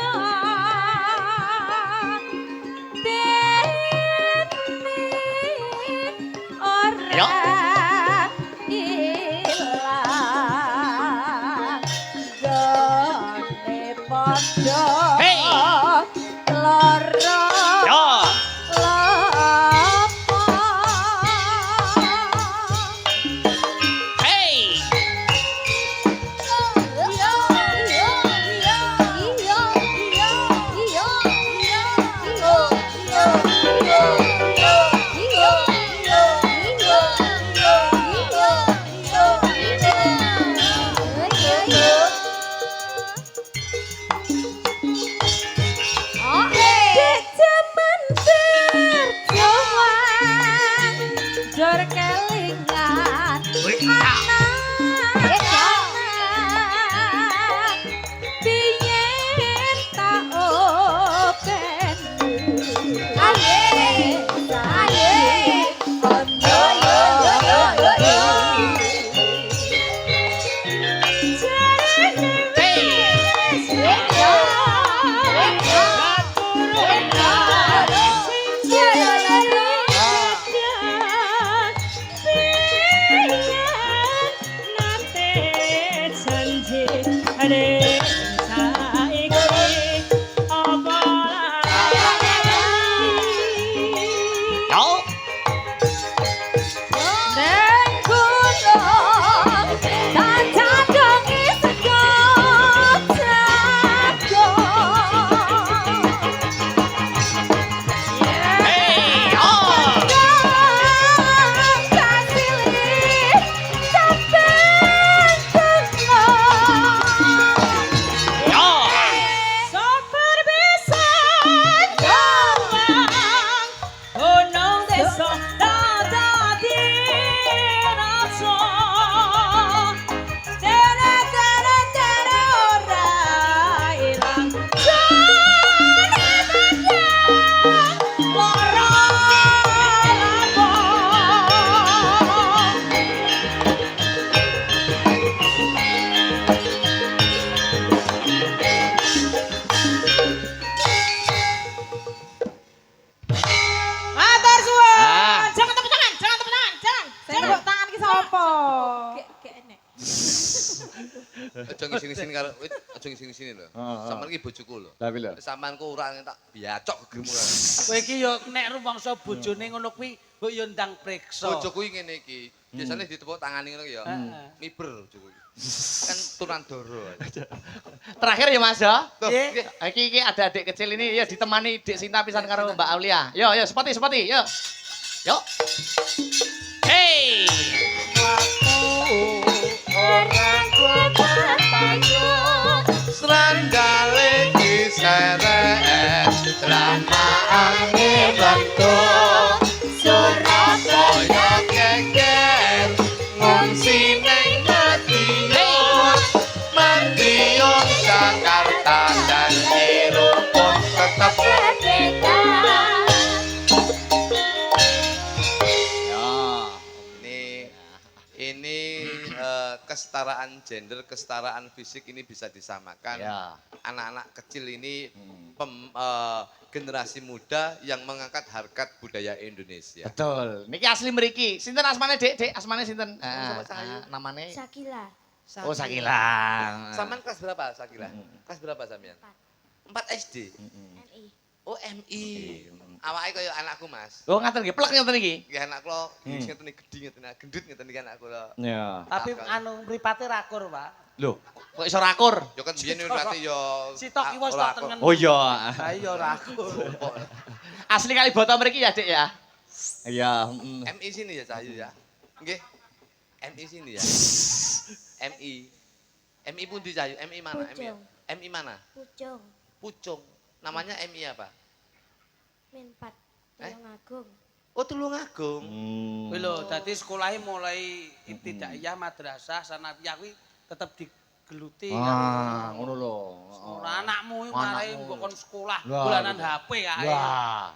padha Hey. lara Yo. lapa Hey. iya iya iya iya iya iya iya Jor kelingan anak biyen tak open aye aye ondo yo yo yo yo Yo. Neng gunung tak cadongi segop Hey. Oh. Yo. Sabar bisa nyawang gunung desa dadi rasa tere tere tere ora ilang jane badang lara lampung Matur suwun. Ah. Jangan tepuk tangan, jangan tepuk tangan, jangan. Saya tepuk tangan ki sapa? Gek enek. Aja ngising-ngising karo aja ngising-ngising lho. Sampeyan iki bojoku lho. Lah lho. Sampeyan ku ora tak biacok gegermu. Kowe iki yo nek rumangsa bojone ngono kuwi mbok yo ndang priksa. Bojoku iki ngene iki. Biasane ditepuk tangani ngono ya. Miber bojoku iki. Kan turunan doro. Terakhir ya Mas ya. Tuh, Nggih. nggih. Iki ada adik kecil ini ya ditemani Dik Sinta pisan karo Mbak Aulia. Yo sepati yo. Yo. Hey. Orang kuat payung Srandale diserek drama angin bentuk Surabaya geger ngungsi ning Madiun Madiun Jakarta dan Eropa tetap merdeka. ini kesetaraan gender, kesetaraan fisik ini bisa disamakan. Ya. Anak-anak kecil ini generasi muda yang mengangkat harkat budaya Indonesia. Betul. Niki asli mriki. Sinten asmane Dik? Dik, asmane sinten? Namane Sakila. Oh Sakila. Sampean kelas berapa Sakila? Kelas berapa sampean? 4 SD. MI. Oh MI. Awake kaya anakku Mas. Oh ngaten nggih, plek ngoten iki. Nggih anak kula ngeten gedhi ngeten gendut ngeten iki anak kula. Ya. Tapi anu mripate rakur, Pak. Lho, kok iso rakur? Ya kan biyen berarti ya Sitok kiwa sitok tengen. Oh iya. Ha iya rakur. Asli kali boto mriki ya, Dik ya. Iya, MI sini ya Cahyu ya. Nggih. MI sini ya. MI. MI pundi Cahyu? MI mana? Pucung. MI mana? Pucung. Pucung. Namanya MI apa? Minpat. Eh? Tulungagung. Oh Tulungagung. Kuwi lho, dadi sekolahe mulai ibtidaiyah, madrasah, sanawiyah kuwi tetep digeluti Ah, ngono lho. Ora anakmu iki marai mbok kon sekolah Lah, bulanan iya. HP ae. Wah.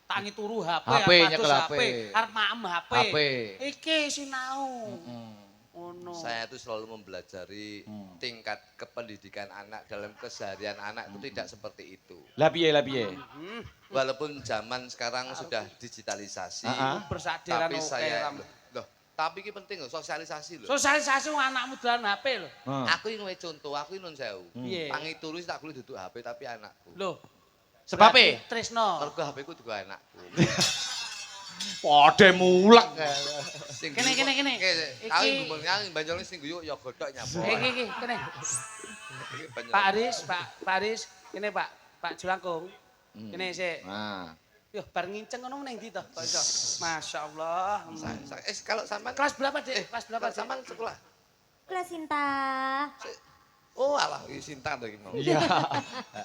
Tangi turu HP, HP, arep nyekel adus HP. arep maem HP. HP. Iki sinau. Ngono. Saya itu selalu mempelajari tingkat kependidikan anak dalam keseharian anak itu tidak seperti itu. Lah piye, lah piye? Walaupun zaman sekarang sudah digitalisasi, Heeh. Bersadiran tapi oke saya ram. loh, Tapi iki penting lho, sosialisasi lho. Sosialisasi wong anakmu dolan HP lho. Aku iki ngewe contoh, aku iki nun sewu. Piye? Pangituru tak kudu duduk HP tapi anakku. Lho, Sebab berarti Tresno. Mergo HP ku juga anakku. Padhe mulek. Sing Kene. Aku ngomongnya banjolnya sing guyu ya godhok nyapo. Iki, kene. Pak Aris, kene Pak Julangkung. Kene sik. Nah. Yo bar nginceng ngono ning ndi to? Kok iso? Masyaallah. Kalau sampean Kelas berapa, Dik? Kelas berapa, Dik? sampean sekolah? Kelas Sinta. Oh alah, iki Sinta to iki mau. Iya.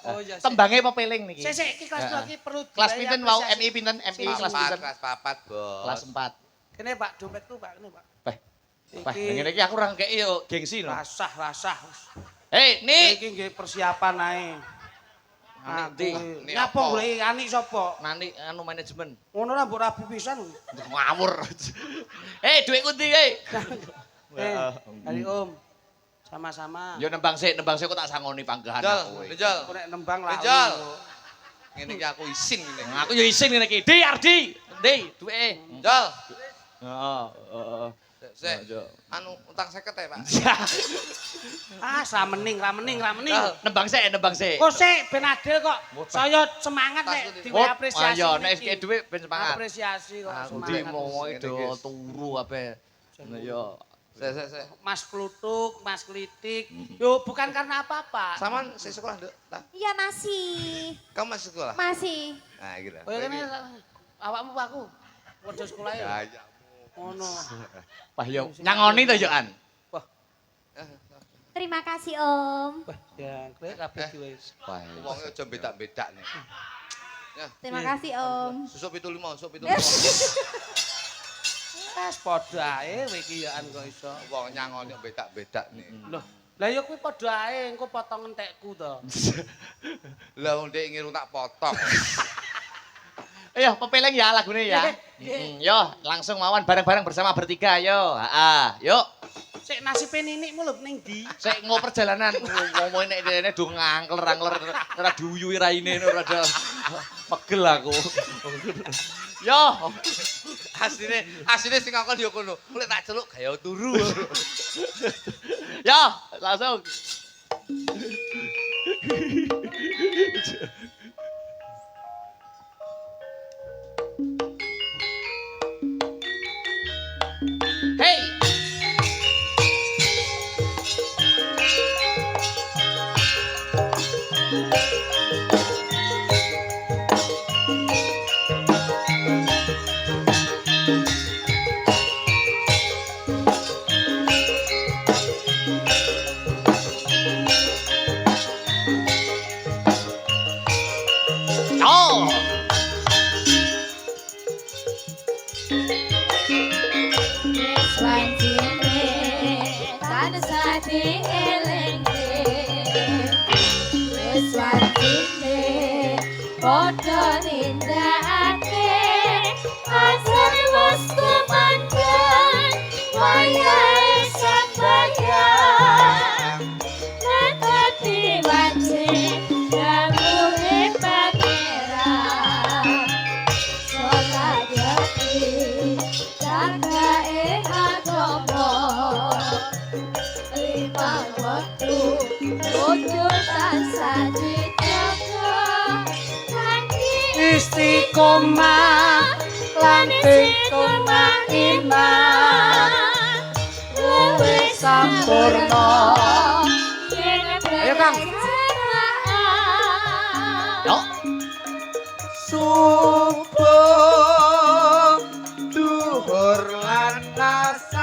Oh iya. Tembange apa peling niki? Sik iki kelas berapa iki perlu Kelas dibayar pinten wau apresiasi. MI pinten? MI kelas pinten? Kelas 4, Bos. Kelas 4. Kene Pak, dompetku Pak, kene Pak. Wah, ngene iki aku ora ngekeki yo gengsi lho. Rasah. Hei, Nik. Iki nggih persiapan ae. Nanti. Ini Nyapa apa? golek ani sapa? Nanti anu manajemen. Ngono ra mbok rabi pisan. Ngawur. Hei, duitku ndi, hei? Hari Om. Sama-sama. Yo nembang sik kok tak sangoni panggahan Jol, aku. Jol. Aku nek nembang lah. Jol. Ngene iki aku isin ngene. Aku yo isin ngene iki. Di Ardi. Ndi duwike? Jol. Heeh. Sik. Anu utang 50 ya, Pak. Ah, ramening. Jol. Nembang sik. Kok sik ben adil kok. Saya semangat nek diapresiasi. Ayo nek iki dhuwit ben semangat. Apresiasi kok Aku semangat. di momoke do turu ape. Yo. Sik. Mas Klutuk, Mas Klitik. Yo bukan karena apa-apa. Saman sing sekolah, Nduk? Ta? Iya masih. Kamu masih sekolah? Masih. Nah, gitu. Oh ya kene awakmu Pak aku. Padha sekolah ya. Ya. Ngono. Wah yo nyangoni to yo an. Wah, Terima kasih Om. ya kowe kabeh wis. Wah. Wonge aja bedak-bedak nih. Ya, Terima kasih Om. susuk 75. Wes padha ae kowe iki ya an kok iso. Wong nyangoni bedak-bedak nih. Loh, lah ya kuwi padha ae engko potong entekku to. Lah wong ndek ngiru tak potong. Ayo pepeleng ya lagune ya. Yo langsung mawon bareng-bareng bersama bertiga yo. Heeh, yuk. Sik nasibe ninikmu lho ning ndi? Sik ngo perjalanan ngomong nek dene do ngangkler ora diuyui raine ora ada pegel aku. Yo. Asline sing ngakon yo kono. Lek tak celuk gaya turu. Yo, langsung. Hey. Oh. Padha nindakake asal wis kumandhan wayahe sembahyang nangati wajib dawuhe pangeran salat yati jagae agama lima waktu kudu tansah Istiqomah lan istiqomah iman luwih sampurna. Ayo Kang. Yo. Subuh duhur lan asar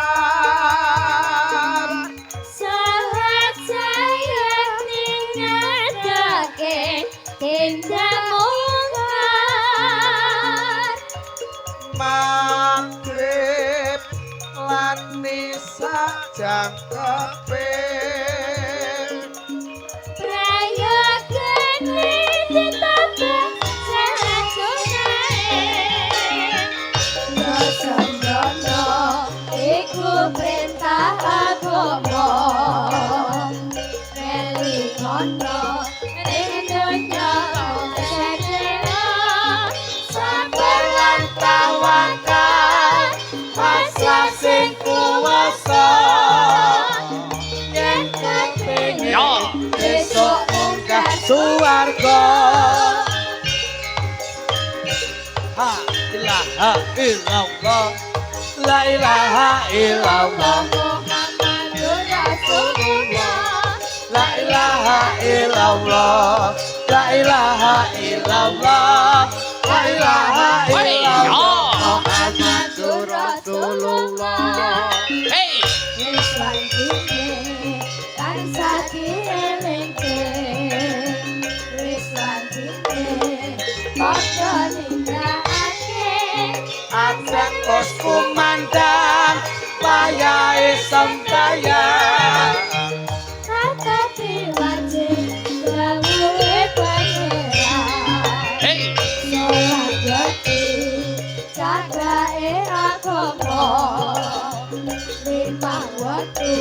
Sahat saya ningadake tindak mungkar Maghrib lan nisa jangkepe prayogane ditambah sehat sunae Rasamana iku perintah agama Relikono ning donya sedaya sabar lan tawakal masa sing dosa yen kepengin besok munggah suwarga. Ha ilaha illallah, la ilaha illallah, Muhammadur Rasulullah. la ilaha illallah, la ilaha illallah, la ilaha illallah, Muhammadur Rasulullah. Hey. Islam ini tansah dielingke. Islam ini padha nindakake. Absen pos kumandang, wayahe sembayang. Tetapi wajib lawuhe pangeran. Hey. Sholat jati cakrae agama. Lima waktu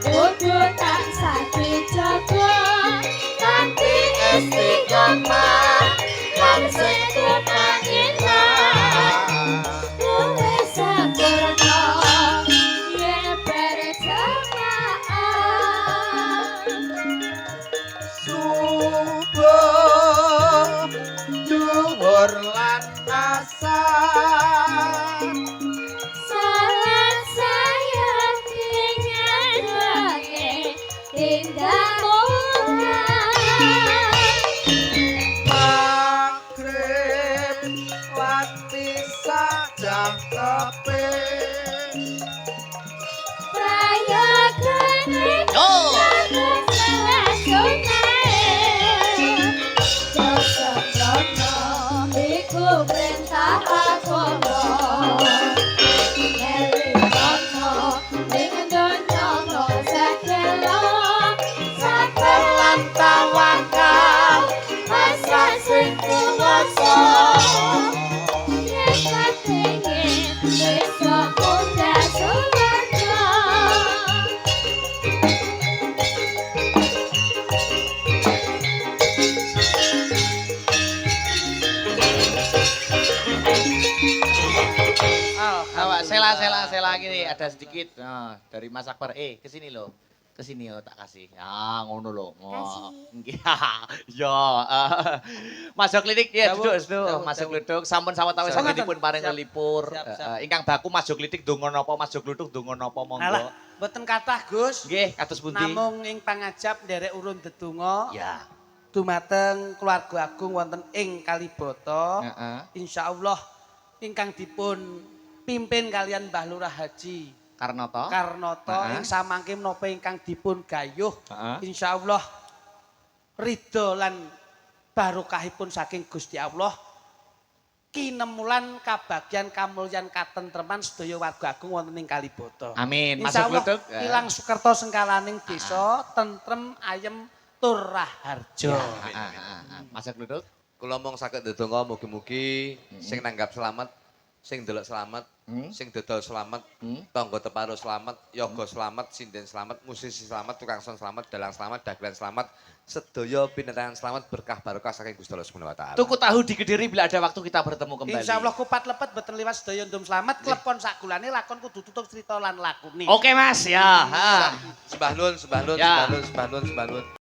kudu tansah dijaga. Kanthi istiqomah lan setumainah. Luwih sempurna yen berjamaah. Subuh dhuwur lan asar, Salam saya dengan bagi tindak murah. maghrib wati sajang keping. Prayogan Yo. iku perintah agama. Elikono ing donya no sakelo. Sabar lan tawakal, Pasrah sing kuwasa. Yen kepengin besok munggah suwarga. Awak sela gini ada sedikit. Nah, dari Mas Akbar. Ke sini loh. Ke sini yo tak kasih. Ya, ngono loh. Oh. Nggih. Ya. Masuk klinik ya Dawuh, duduk sedo. dawuh, Masuk dawuh. kluduk sampun sawetawis Siap. sanesipun paring Siap. lelipur. Siap, siap. Ingkang baku masuk klinik donga napa masuk kluduk donga napa monggo. Alah, mboten kathah Gus. Nggih, kados pundi? Namung ing pangajap nderek urun dedonga Ya. dumateng keluarga agung wonten ing Kalibata. Heeh. Insyaallah ingkang dipun pimpin kalian Mbah Lurah Haji Karnata. Karnata Heeh. ing samangke menapa ingkang dipun gayuh. Heeh. Insyaallah ridho lan barokahipun saking Gusti Allah kinemulan kabagyan kamulyan katentreman sedaya warga agung wonten ing Kalibata. Amin. Masuk Insyaallah kluduk. ilang sukerta sengkalaning desa tentrem ayem tur raharja. Masuk kluduk. Kula mong saged ndedonga mugi-mugi sing nanggap selamat, sing ndelok selamat, sing dodol selamat, tangga teparo selamat, yoga selamat, sinden selamat, musisi selamat, tukang son selamat, dalang selamat, dagelan selamat, sedaya pinerangan selamat, berkah barokah saking Gusti Allah Subhanahu wa taala. Tuku tahu di Kediri bila ada waktu kita bertemu kembali. Insyaallah kupat lepet boten liwat sedaya ndum selamat klepon sakulane lakon kudu tutup cerita lan lakune. Oke Mas ya. Sembah nun, sembah nun, Ya. sembah nun, sembah nun, sembah nun.